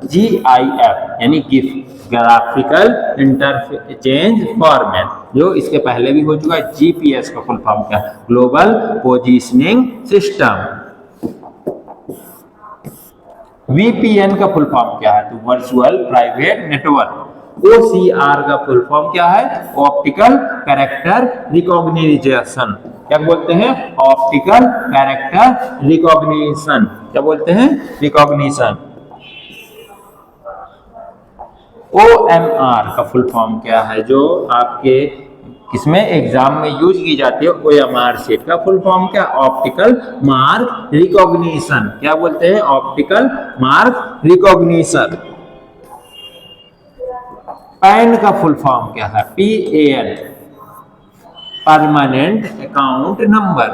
GIF यानी गिफ, ग्राफिकल इंटरचेंज फॉर्मेट, जो इसके पहले भी हो चुका है। GPS का फुल फॉर्म क्या है? Global positioning system. VPN का फुल फॉर्म क्या है? तो वर्चुअल प्राइवेट नेटवर्क। OCR का फुल फॉर्म क्या है? Optical character recognition. क्या बोलते हैं? Optical character recognition. क्या बोलते हैं? रिकॉग्निशन। OMR का फुल फॉर्म क्या है? जो आपके किसमें एग्जाम में यूज की जाती है? OMR शीट का फुल फॉर्म क्या? Optical mark recognition. क्या बोलते हैं? Optical mark recognition. पैन का फुल फॉर्म क्या है? PAN, permanent account number.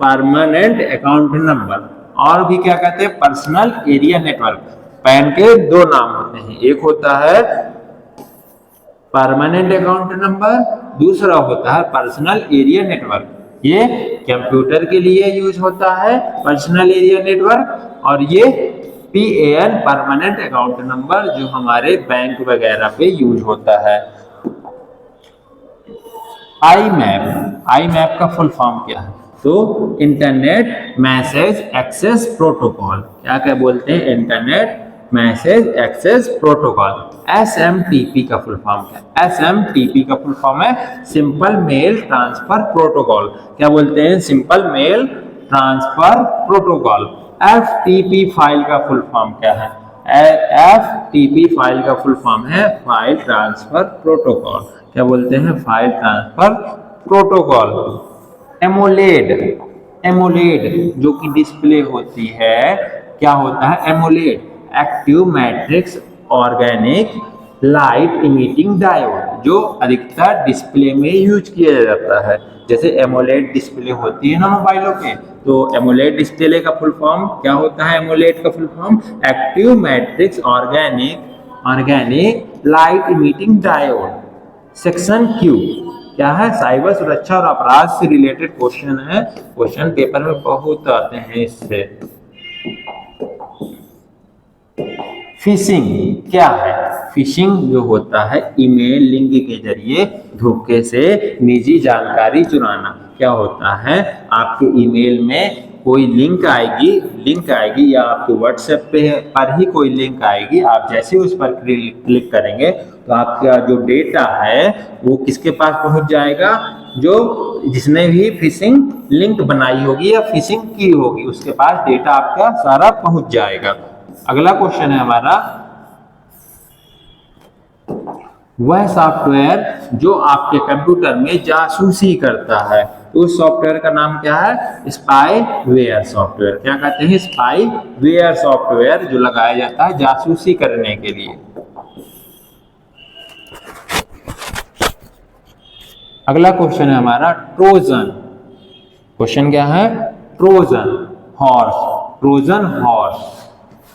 Permanent account number. और भी क्या कहते हैं? Personal area network. पैन के दो नाम होते हैं, एक होता है परमानेंट अकाउंट नंबर, दूसरा होता है पर्सनल एरिया नेटवर्क। ये कंप्यूटर के लिए यूज होता है पर्सनल एरिया नेटवर्क, और ये PAN परमानेंट अकाउंट नंबर जो हमारे बैंक वगैरह पे यूज होता है। IMAP का फुल फॉर्म क्या है? तो इंटरनेट मैसेज एक्सेस प्रोटोकॉल। क्या बोलते हैं? Internet message access protocol. SMTP का फुल फॉर्म क्या है? SMTP का फुल फॉर्म है सिंपल मेल ट्रांसफर प्रोटोकॉल। क्या बोलते हैं? Simple mail transfer protocol. FTP file का फुल फॉर्म क्या है? FTP फाइल का फुल फॉर्म है फाइल ट्रांसफर प्रोटोकॉल। क्या बोलते हैं? File transfer protocol. एमोलेड जो कि डिस्प्ले होती है, क्या होता है? AMOLED active matrix organic light emitting diode, जो अधिकतर डिस्प्ले में यूज किया जाता है। जैसे एमोलेड डिस्प्ले होती है ना मोबाइलों के, तो एमोलेड डिस्प्ले का फुल फॉर्म क्या होता है? एमोलेड का full form active matrix organic light emitting diode. Section Q क्या है? साइबर सुरक्षा और अपराध से रिलेटेड क्वेश्चन है, क्वेश्चन पेपर में बहुत आते हैं इससे। फिशिंग क्या है? फिशिंग जो होता है ईमेल लिंक के जरिए धोखे से निजी जानकारी चुराना। क्या होता है? आपके ईमेल में कोई लिंक आएगी या आपके व्हाट्सएप पर ही कोई लिंक आएगी। आप जैसे उस पर क्लिक करेंगे तो आपका जो डेटा है वो किसके पास पहुंच जाएगा? जो जिसने भी फिशिंग लिंक बनाई होगी या फिशिंग की होगी उसके पास डेटा आपका सारा पहुंच जाएगा। अगला क्वेश्चन है हमारा, वह सॉफ्टवेयर जो आपके कंप्यूटर में जासूसी करता है, तो उस सॉफ्टवेयर का नाम क्या है? Spyware software. क्या कहते हैं? स्पाईवेयर सॉफ्टवेयर जो लगाया जाता है जासूसी करने के लिए। अगला क्वेश्चन है हमारा ट्रोजन। क्वेश्चन क्या है? ट्रोजन हॉर्स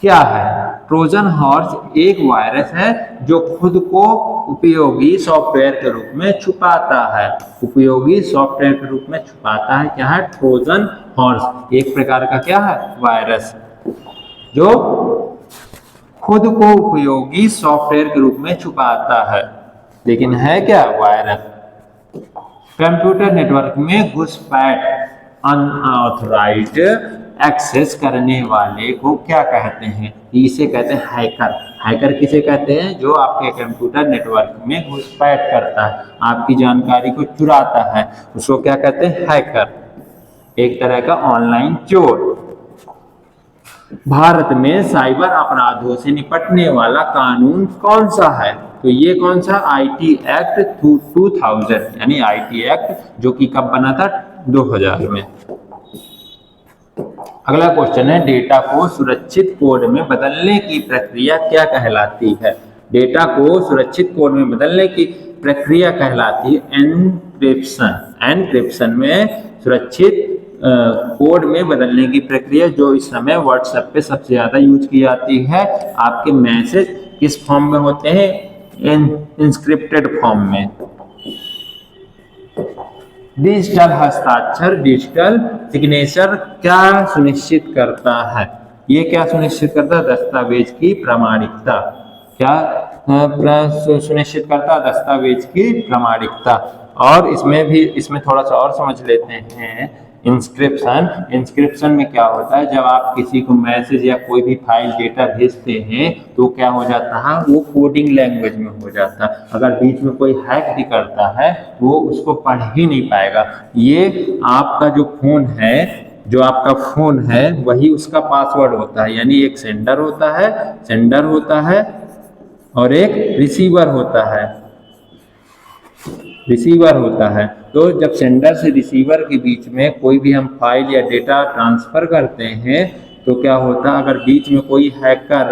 क्या है? ट्रोजन हॉर्स एक वायरस है जो खुद को उपयोगी सॉफ्टवेयर के रूप में छुपाता है। उपयोगी सॉफ्टवेयर के रूप में छुपाता है। क्या है? ट्रोजन हॉर्स एक प्रकार का क्या है? वायरस जो खुद को उपयोगी सॉफ्टवेयर के रूप में छुपाता है, लेकिन है क्या? वायरस। कंप्यूटर नेटवर्क में घुसपैठ अनऑथराइज्ड एक्सेस करने वाले को क्या कहते हैं? इसे कहते हैं हैकर। हैकर किसे कहते हैं? जो आपके कंप्यूटर नेटवर्क में घुसपैठ करता है, आपकी जानकारी को चुराता है, उसको क्या कहते हैं? हैकर। एक तरह का ऑनलाइन चोर। भारत में साइबर अपराधों से निपटने वाला कानून कौन सा है? तो ये कौन सा? IT एक्ट 2000 यानी IT एक्ट जो कि कब बना था? 2000 में। अगला क्वेश्चन है, डेटा को सुरक्षित कोड में बदलने की प्रक्रिया क्या कहलाती है? डेटा को सुरक्षित कोड में बदलने की प्रक्रिया कहलाती है एन्क्रिप्शन। एन्क्रिप्शन में सुरक्षित कोड में बदलने की प्रक्रिया जो इस समय व्हाट्सएप पे सबसे ज्यादा यूज की जाती है। आपके मैसेज किस फॉर्म में होते हैं? इंस्क्रिप्टेड फॉर्म में। डिजिटल हस्ताक्षर, डिजिटल सिग्नेचर क्या सुनिश्चित करता है? ये क्या सुनिश्चित करता है? दस्तावेज की प्रामाणिकता। क्या सुनिश्चित करता है? दस्तावेज की प्रामाणिकता। और इसमें थोड़ा सा और समझ लेते हैं। इंस्क्रिप्शन, इंस्क्रिप्शन में क्या होता है? जब आप किसी को मैसेज या कोई भी फाइल डेटा भेजते हैं तो क्या हो जाता है? वो कोडिंग लैंग्वेज में हो जाता है। अगर बीच में कोई हैक भी करता है तो वो उसको पढ़ ही नहीं पाएगा। ये आपका जो आपका फोन है वही उसका पासवर्ड होता है। यानी एक सेंडर होता है और एक रिसीवर होता है। तो जब सेंडर से रिसीवर के बीच में कोई भी हम फाइल या डेटा ट्रांसफर करते हैं तो क्या होता है? अगर बीच में कोई हैक कर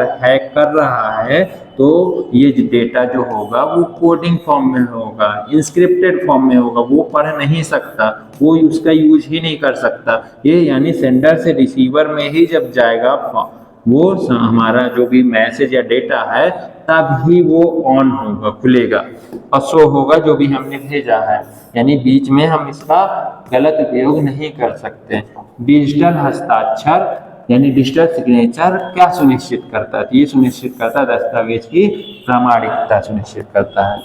रहा है तो ये डेटा जो होगा वो कोडिंग फॉर्म में होगा, इंस्क्रिप्टेड फॉर्म में होगा, वो पढ़ नहीं सकता, वो उसका यूज ही नहीं कर सकता। ये यानी सेंडर से रिसीवर में ही जब जाएगा वो हमारा जो भी मैसेज या डेटा है तब ही वो ऑन होगा, खुलेगा और शो होगा जो भी हमने भेजा है। यानी बीच में हम इसका गलत उपयोग नहीं कर सकते। डिजिटल हस्ताक्षर यानी डिजिटल सिग्नेचर क्या सुनिश्चित करता है? ये सुनिश्चित करता है दस्तावेज की प्रामाणिकता सुनिश्चित करता है।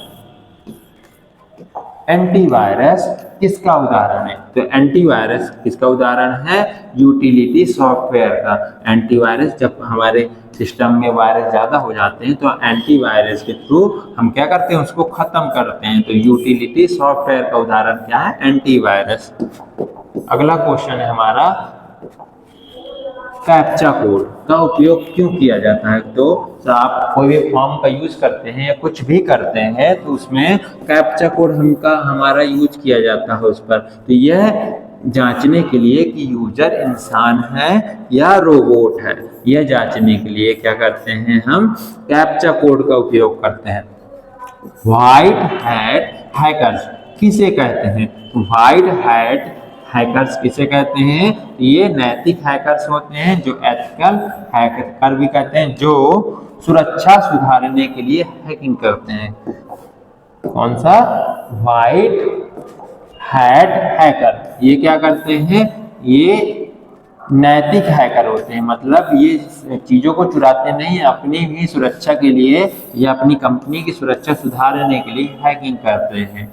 एंटीवायरस किसका उदाहरण है? तो एंटीवायरस किसका उदाहरण है? यूटिलिटी सॉफ्टवेयर का। एंटीवायरस जब हमारे सिस्टम में वायरस ज्यादा हो जाते हैं तो एंटीवायरस के थ्रू हम क्या करते हैं? उसको खत्म करते हैं। तो यूटिलिटी सॉफ्टवेयर का उदाहरण क्या है? एंटीवायरस। अगला क्वेश्चन है हमारा, कैप्चा कोड का उपयोग क्यों किया जाता है? तो आप कोई भी फॉर्म का यूज करते हैं या कुछ भी करते हैं तो उसमें कैप्चा कोड हमारा यूज किया जाता है उस पर। तो यह जांचने के लिए कि यूजर इंसान है या रोबोट है, यह जांचने के लिए क्या करते हैं? हम कैप्चा कोड का उपयोग करते हैं। व्हाइट हैट हैकर्स किसे कहते हैं? व्हाइट हैट हैकर्स किसे कहते हैं? ये नैतिक हैकर्स होते हैं, जो एथिकल हैकर भी कहते हैं, जो सुरक्षा सुधारने के लिए हैकिंग करते हैं। कौन सा? White hat hacker. ये क्या करते हैं? ये नैतिक हैकर होते हैं, मतलब ये चीजों को चुराते नहीं, अपनी भी सुरक्षा के लिए या अपनी कंपनी की सुरक्षा सुधारने के लिए हैकिंग करते हैं।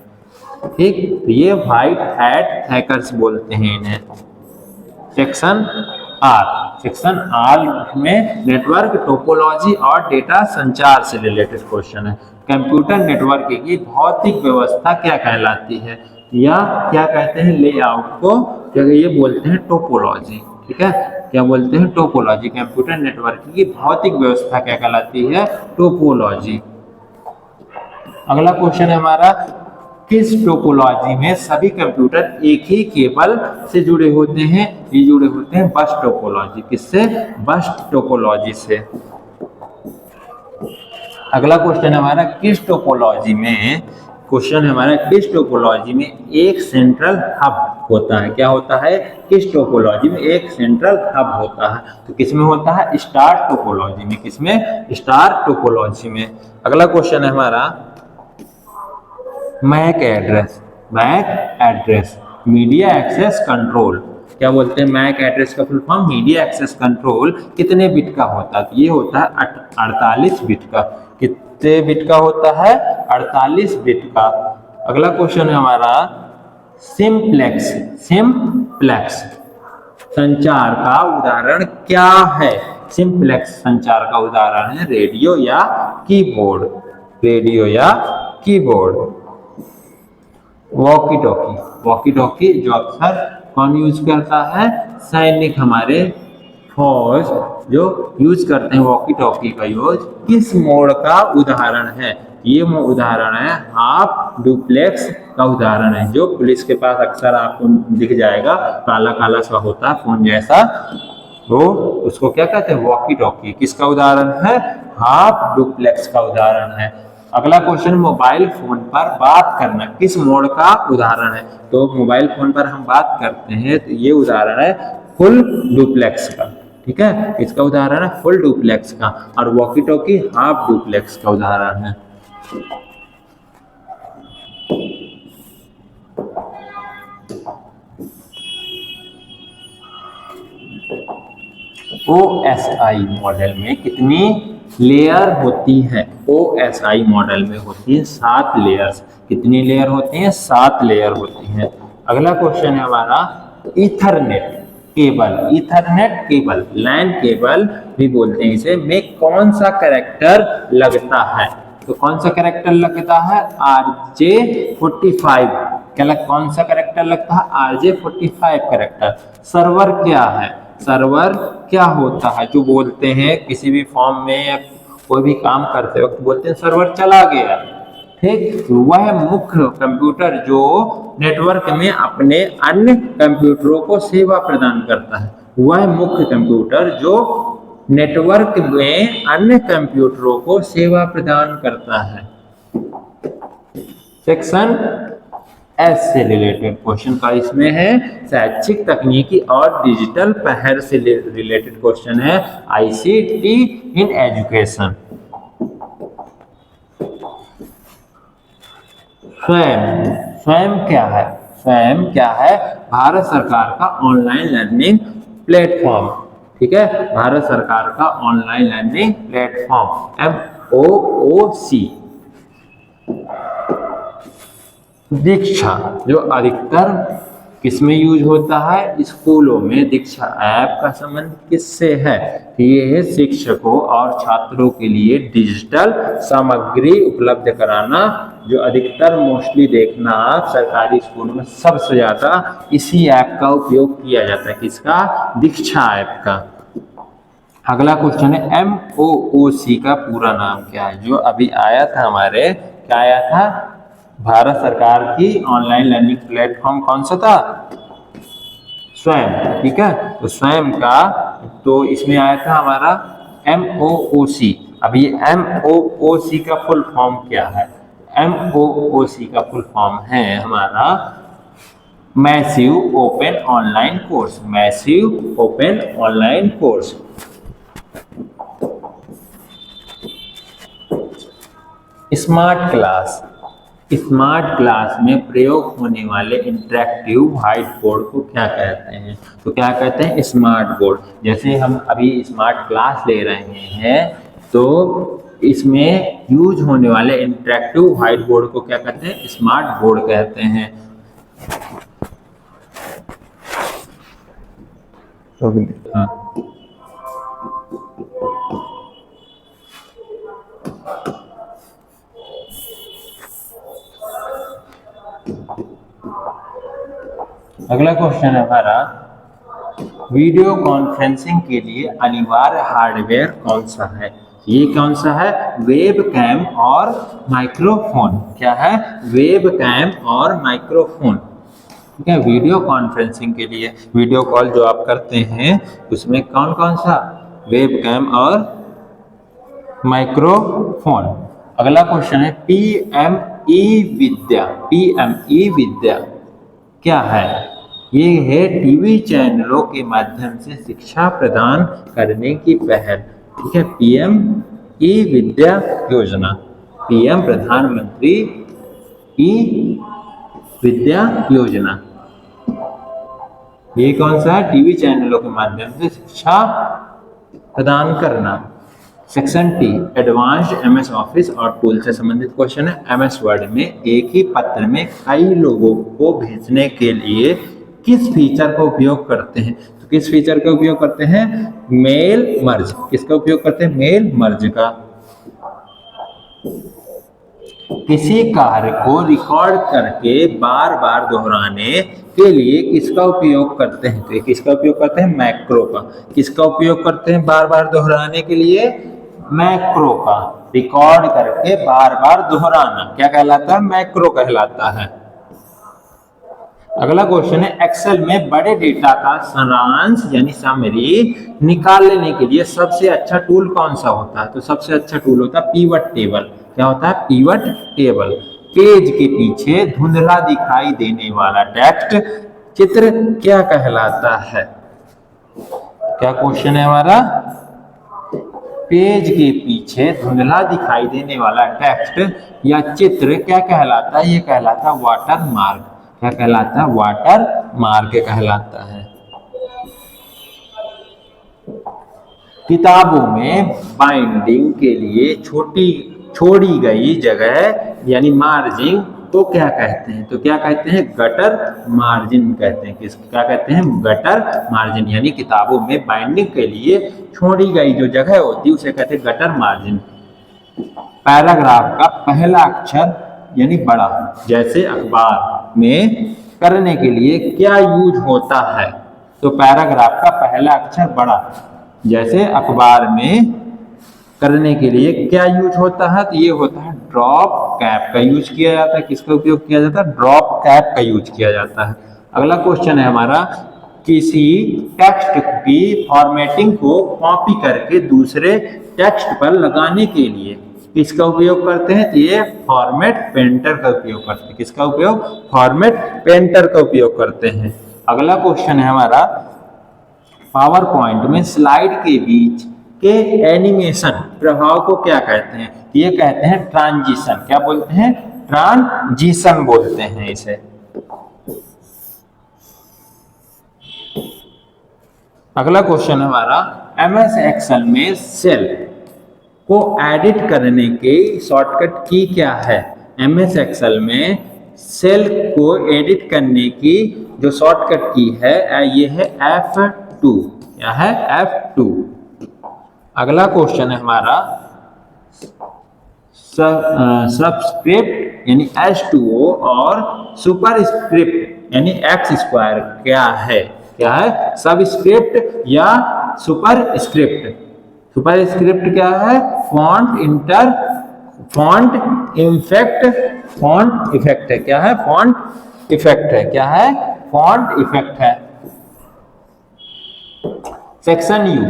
ठीक, तो ये व्हाइट हैट हैकर्स बोलते हैं इन्हें। सेक्शन आर में नेटवर्क टोपोलॉजी और डेटा संचार से रिलेटेड क्वेश्चन है। कंप्यूटर नेटवर्क की भौतिक व्यवस्था क्या कहलाती है? या क्या कहते हैं? लेआउट को क्या ये बोलते हैं? टोपोलॉजी। ठीक है, क्या बोलते हैं? टोपोलॉजी। कंप्यूटर नेटवर्क की भौतिक व्यवस्था क्या कहलाती है? टोपोलॉजी। अगला क्वेश्चन है हमारा, किस टोपोलॉजी में सभी कंप्यूटर एक ही केबल से जुड़े होते हैं? ये जुड़े होते हैं बस टोपोलॉजी। किससे? बस टोपोलॉजी से। अगला क्वेश्चन हमारा, किस टोपोलॉजी में एक सेंट्रल हब होता है? क्या होता है? किस टोपोलॉजी में एक सेंट्रल हब होता है? तो किसमें होता है? स्टार टोपोलॉजी में। किसमें? स्टार टोपोलॉजी में। अगला क्वेश्चन है हमारा, MAC address media access control. क्या बोलते हैं? मैक एड्रेस का full form media access control कितने बिट का होता है? ये होता है 48 बिट का। कितने बिट का होता है? 48 बिट का। अगला क्वेश्चन है हमारा, सिंप्लेक्स संचार का उदाहरण क्या है? सिंप्लेक्स संचार का उदाहरण है रेडियो या कीबोर्ड। वॉकी टॉकी जो अक्सर कौन यूज करता है? सैनिक, हमारे फौज जो यूज करते हैं वॉकी टॉकी का यूज। किस मोड का उदाहरण है? ये उदाहरण है हाफ डुप्लेक्स का उदाहरण है, जो पुलिस के पास अक्सर आपको दिख जाएगा, काला काला सा होता है फोन जैसा, तो उसको क्या कहते हैं? Walkie talkie. किसका उदाहरण है? हाफ डुप्लेक्स का उदाहरण है। अगला क्वेश्चन, मोबाइल फोन पर बात करना किस मोड का उदाहरण है? तो मोबाइल फोन पर हम बात करते हैं तो ये उदाहरण है फुल डुप्लेक्स का। ठीक है, इसका उदाहरण है फुल डुप्लेक्स का, और वॉकी टॉकी हाफ डुप्लेक्स का उदाहरण है। OSI मॉडल में कितनी लेयर होती है? OSI मॉडल में होती है 7 लेयर्स। कितनी लेयर होती हैं? 7 लेयर होती हैं। अगला क्वेश्चन है हमारा Ethernet cable. Ethernet cable, LAN cable भी बोलते हैं इसे, में कौन सा कैरेक्टर लगता है? तो कौन सा कैरेक्टर लगता है? RJ45। कौन सा कैरेक्टर लगता है? RJ45 character. सर्वर क्या है? सर्वर क्या होता है? जो बोलते हैं किसी भी फॉर्म में या कोई भी काम करते वक्त बोलते हैं सर्वर चला गया। ठीक, वह मुख्य कंप्यूटर जो नेटवर्क में अपने अन्य कंप्यूटरों को सेवा प्रदान करता है। वह मुख्य कंप्यूटर जो नेटवर्क में अन्य कंप्यूटरों को सेवा प्रदान करता है। सेक्शन एस से रिलेटेड क्वेश्चन का इसमें है। शैक्षिक तकनीकी और डिजिटल पहल से रिलेटेड क्वेश्चन है। ICT in education. स्वयं क्या है? स्वयं क्या है? भारत सरकार का ऑनलाइन लर्निंग प्लेटफॉर्म। ठीक है, भारत सरकार का ऑनलाइन लर्निंग प्लेटफॉर्म MOOC। दीक्षा जो अधिकतर किसमें यूज होता है? स्कूलों में। दीक्षा ऐप का संबंध किससे है? ये है शिक्षकों और छात्रों के लिए डिजिटल सामग्री उपलब्ध कराना। जो अधिकतर मोस्टली देखना आप सरकारी स्कूलों में सबसे ज्यादा इसी ऐप का उपयोग किया जाता है। किसका? दीक्षा ऐप का। अगला क्वेश्चन है MOOC का पूरा नाम क्या है? जो अभी आया था हमारे, क्या आया था? भारत सरकार की ऑनलाइन लर्निंग प्लेटफॉर्म कौन सा था? स्वयं। ठीक है, तो स्वयं का, तो इसमें आया था हमारा MOOC। अब ये MOOC का फुल फॉर्म क्या है? MOOC का फुल फॉर्म है हमारा massive open online course. Massive open online course. Smart class. Smart class में प्रयोग होने वाले इंटरेक्टिव व्हाइट बोर्ड को क्या कहते हैं? तो क्या कहते हैं? Smart board. जैसे हम अभी स्मार्ट क्लास ले रहे हैं तो इसमें यूज होने वाले इंटरेक्टिव व्हाइट बोर्ड को क्या कहते हैं? स्मार्ट बोर्ड कहते हैं। अगला क्वेश्चन है हमारा वीडियो कॉन्फ्रेंसिंग के लिए अनिवार्य हार्डवेयर कौन सा है? ये कौन सा है? वेब कैम और माइक्रोफोन। क्या है? वेब कैम और माइक्रोफोन। ठीक है, वीडियो कॉन्फ्रेंसिंग के लिए वीडियो कॉल जो आप करते हैं उसमें कौन कौन सा? वेब कैम और माइक्रोफोन। अगला क्वेश्चन है PME विद्या। PME विद्या क्या है? ये है टीवी चैनलों के माध्यम से शिक्षा प्रदान करने की पहल। ठीक है, PME विद्या योजना। PM प्रधानमंत्री ई विद्या योजना। ये कौन सा है? टीवी चैनलों के माध्यम से शिक्षा प्रदान करना। Section T advanced MS office और टूल से संबंधित क्वेश्चन है। MS वर्ड में एक ही पत्र में कई लोगों को भेजने के लिए किस फीचर का उपयोग करते हैं? तो किस फीचर का उपयोग करते हैं? Mail merge. किसका उपयोग करते हैं? मेल मर्ज का। किसी कार्य को रिकॉर्ड करके बार बार दोहराने के लिए किसका उपयोग करते हैं? तो किसका उपयोग करते हैं? मैक्रो का। किसका उपयोग करते हैं बार बार दोहराने के लिए? मैक्रो का। रिकॉर्ड करके बार बार दोहराना क्या कहलाता है? मैक्रो कहलाता है। अगला क्वेश्चन है एक्सेल में बड़े डेटा का सारांश यानी समरी निकाल लेने के लिए सबसे अच्छा टूल कौन सा होता है? तो सबसे अच्छा टूल होता है पिवट टेबल। क्या होता है? Pivot table. पेज के पीछे धुंधला दिखाई देने वाला टेक्स्ट चित्र क्या कहलाता है? क्या क्वेश्चन है हमारा? पेज के पीछे धुंधला दिखाई देने वाला टेक्स्ट या चित्र क्या कहलाता है? ये कहलाता है वाटर मार्क। क्या कहलाता है? वाटर मार्क कहलाता है। किताबों में बाइंडिंग के लिए छोड़ी गई जगह यानी मार्जिन को क्या कहते हैं? तो क्या कहते हैं? गटर मार्जिन कहते हैं। क्या कहते हैं? Gutter margin. यानी किताबों में बाइंडिंग के लिए छोड़ी गई जो जगह होती है उसे कहते हैं गटर मार्जिन। पैराग्राफ का पहला अक्षर यानी बड़ा, जैसे अखबार में करने के लिए क्या यूज होता है? तो पैराग्राफ का पहला अक्षर बड़ा, जैसे अखबार में करने के लिए क्या यूज होता है? तो ये होता है ड्रॉप कैप का यूज किया जाता है। किसका उपयोग किया जाता है? ड्रॉप कैप का यूज किया जाता है। अगला क्वेश्चन है हमारा, किसी टेक्स्ट की फॉर्मेटिंग को कॉपी करके दूसरे टेक्स्ट पर लगाने के लिए किसका उपयोग करते हैं? तो ये फॉर्मेट पेंटर का उपयोग करते हैं। किसका उपयोग? फॉर्मेट पेंटर का उपयोग करते हैं। अगला क्वेश्चन है हमारा, पावर पॉइंट में स्लाइड के बीच के एनिमेशन प्रभाव को क्या कहते हैं? ये कहते हैं ट्रांजिशन। क्या बोलते हैं? ट्रांजिशन बोलते हैं इसे। अगला क्वेश्चन हमारा, एमएस एक्सेल में सेल को एडिट करने के शॉर्टकट की क्या है? एमएस एक्सेल में सेल को एडिट करने की जो शॉर्टकट की है ये है F2। क्या है? F2। अगला क्वेश्चन है हमारा, सबस्क्रिप्ट यानी H2O और सुपरस्क्रिप्ट यानी X स्क्वायर क्या है? क्या है? सबस्क्रिप्ट या सुपरस्क्रिप्ट। सुपरस्क्रिप्ट क्या है? फॉन्ट इफेक्ट है। क्या है? फॉन्ट इफेक्ट है। क्या है? फॉन्ट इफेक्ट है। सेक्शन यू,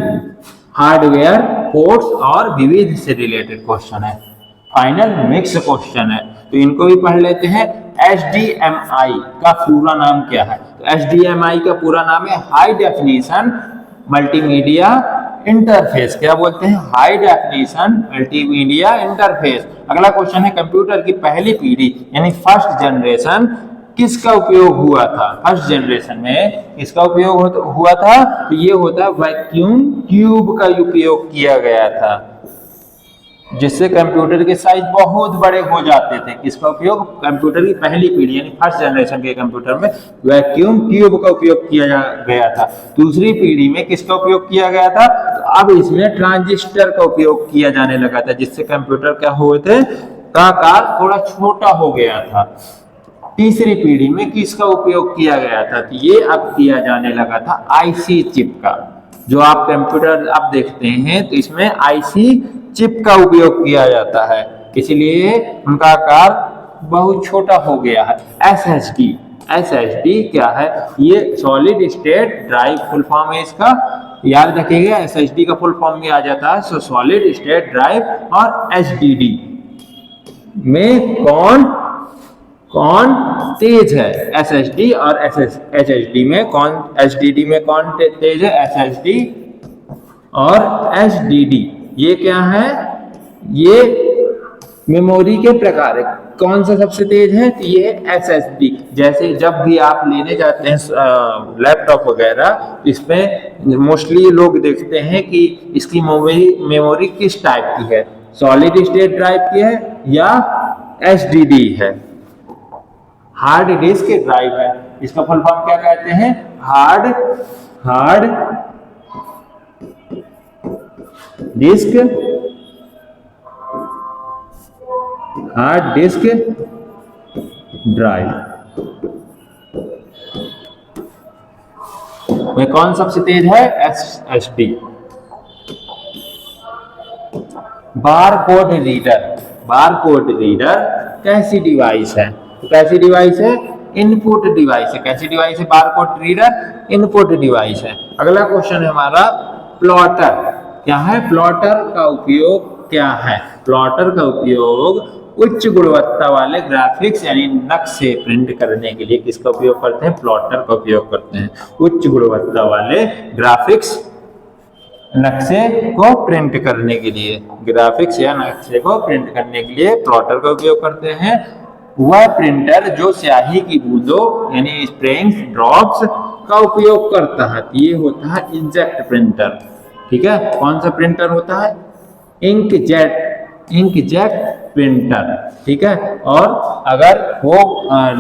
हार्डवेयर, पोर्ट्स और विविध से रिलेटेड क्वेश्चन है। फाइनल मिक्स क्वेश्चन है, तो इनको भी पढ़ लेते हैं। HDMI का पूरा नाम क्या है? तो HDMI का पूरा नाम है हाई डेफिनेशन मल्टीमीडिया इंटरफेस। क्या बोलते हैं? High definition multimedia interface. अगला क्वेश्चन है, कंप्यूटर की पहली पीढ़ी यानी फर्स्ट जनरेशन किसका उपयोग हुआ था? फर्स्ट जनरेशन में किसका उपयोग हुआ था? तो ये होता है वैक्यूम ट्यूब का उपयोग किया गया था, जिससे कंप्यूटर के साइज बहुत बड़े हो जाते थे। किसका उपयोग? कंप्यूटर की पहली पीढ़ी यानी फर्स्ट जनरेशन के कंप्यूटर में वैक्यूम ट्यूब का उपयोग किया गया था। दूसरी पीढ़ी में किसका उपयोग किया गया था? तो अब इसमें ट्रांजिस्टर का उपयोग किया जाने लगा था, जिससे कंप्यूटर क्या हुए थे? का आकार थोड़ा छोटा हो गया था। तीसरी पीढ़ी में किसका उपयोग किया गया था? तो ये अब किया जाने लगा था आईसी चिप का। जो आप कंप्यूटर आप देखते हैं तो इसमें आईसी चिप का उपयोग किया जाता है, इसलिए उनका आकार बहुत छोटा हो गया है। एसएसडी क्या है? ये solid state drive full form है इसका, याद रखिएगा। एसएसडी का फुल फॉर्म भी आ जाता है सॉलिड स्टेट ड्राइव। और एचडीडी में कौन तेज है? एसएसडी और एचडीडी में कौन तेज है? एसएसडी और एचडीडी। ये क्या है? ये मेमोरी के प्रकार है। कौन सा सबसे तेज है? तो ये एसएसडी। जैसे जब भी आप लेने जाते हैं लैपटॉप वगैरह, इसमें मोस्टली लोग देखते हैं कि इसकी मेमोरी किस टाइप की है, सॉलिड स्टेट ड्राइव की है या एचडीडी है। हार्ड डिस्क ड्राइव है, इसका फुल फॉर्म क्या कहते हैं? हार्ड डिस्क ड्राइव में कौन सबसे तेज है? एसएसडी। बारकोड रीडर कैसी डिवाइस है? तो कैसी डिवाइस है? इनपुट डिवाइस है। कैसी डिवाइस है? बारकोड रीडर इनपुट डिवाइस है। अगला क्वेश्चन है हमारा, प्लॉटर क्या है? प्लॉटर का उपयोग क्या है? प्लॉटर का उपयोग उच्च गुणवत्ता वाले ग्राफिक्स यानी नक्शे प्रिंट करने के लिए किसका उपयोग करते हैं? प्लॉटर का उपयोग करते हैं। उच्च गुणवत्ता वाले ग्राफिक्स नक्शे को प्रिंट करने के लिए, ग्राफिक्स या नक्शे को प्रिंट करने के लिए प्लॉटर का उपयोग करते हैं। वह प्रिंटर जो स्याही की बूंदों यानी स्प्रेइंग्स ड्रॉप्स का उपयोग करता है, ये होता है इंकजेट प्रिंटर। ठीक है। कौन सा प्रिंटर होता है? इंकजेट प्रिंटर, ठीक है। और अगर वो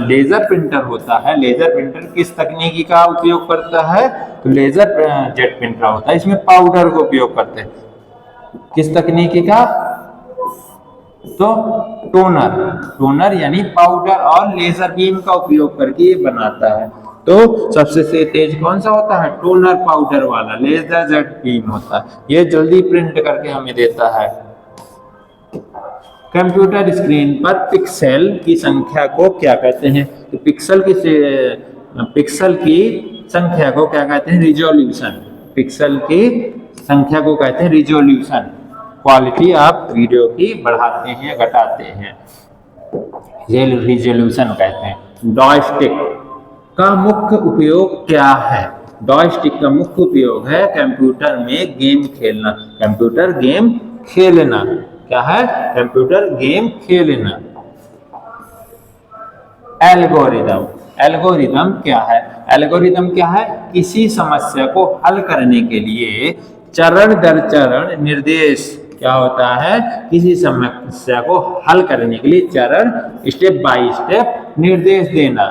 लेजर प्रिंटर होता है, लेजर प्रिंटर किस तकनीकी का उपयोग करता है? तो लेजर जेट प्रिंटर होता है, इसमें पाउडर का उपयोग करते हैं। किस तकनीकी का? तो टोनर यानी पाउडर और लेजर बीम का उपयोग करके ये बनाता है। तो सबसे तेज कौन सा होता है? टोनर पाउडर वाला, लेजर जेट बीम होता है, ये जल्दी प्रिंट करके हमें देता है। कंप्यूटर स्क्रीन पर पिक्सेल की संख्या को क्या कहते हैं? तो पिक्सल की संख्या को क्या कहते हैं? रिजोल्यूशन। पिक्सल की संख्या को कहते हैं रिजोल्यूशन। क्वालिटी आप वीडियो की बढ़ाते हैं, घटाते हैं, ये रिजोल्यूशन कहते हैं। जॉयस्टिक का मुख्य उपयोग क्या है? जॉयस्टिक का मुख्य उपयोग है कंप्यूटर में गेम खेलना। कंप्यूटर गेम खेलना क्या है? कंप्यूटर गेम खेलना। एल्गोरिदम क्या है? एल्गोरिदम क्या है? किसी समस्या को हल करने के लिए चरण दर चरण निर्देश, क्या होता है? किसी समस्या को हल करने के लिए चरण, स्टेप बाय स्टेप निर्देश देना।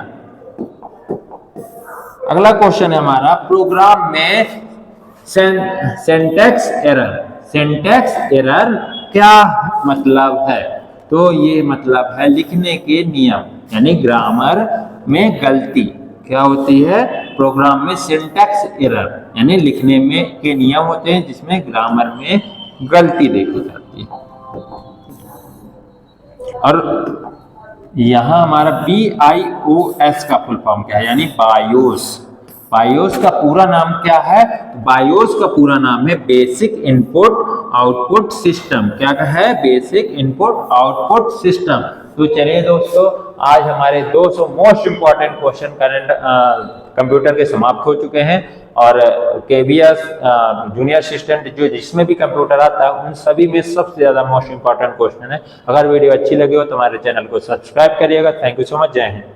अगला क्वेश्चन है हमारा, प्रोग्राम में सिंटैक्स एरर क्या मतलब है? तो ये मतलब है लिखने के नियम, यानी ग्रामर में गलती। क्या होती है? प्रोग्राम में सिंटैक्स एरर यानी लिखने में के नियम होते हैं जिसमें ग्रामर में गलती देखी जाती है। और यहाँ हमारा BIOS का फुल फॉर्म क्या है? यानी बायोस। बायोस का पूरा नाम क्या है? बायोस का पूरा नाम है बेसिक इनपुट आउटपुट सिस्टम। क्या है? Basic input output system. तो चलिए दोस्तों, आज हमारे 200 most important question current computer के समाप्त हो चुके हैं। और KVS जूनियर असिस्टेंट जो जिसमें भी कंप्यूटर आता है उन सभी में सबसे ज्यादा मोस्ट इंपॉर्टेंट क्वेश्चन है। अगर वीडियो अच्छी लगी हो तो हमारे चैनल को सब्सक्राइब करिएगा। Thank you so much. जय हिंद।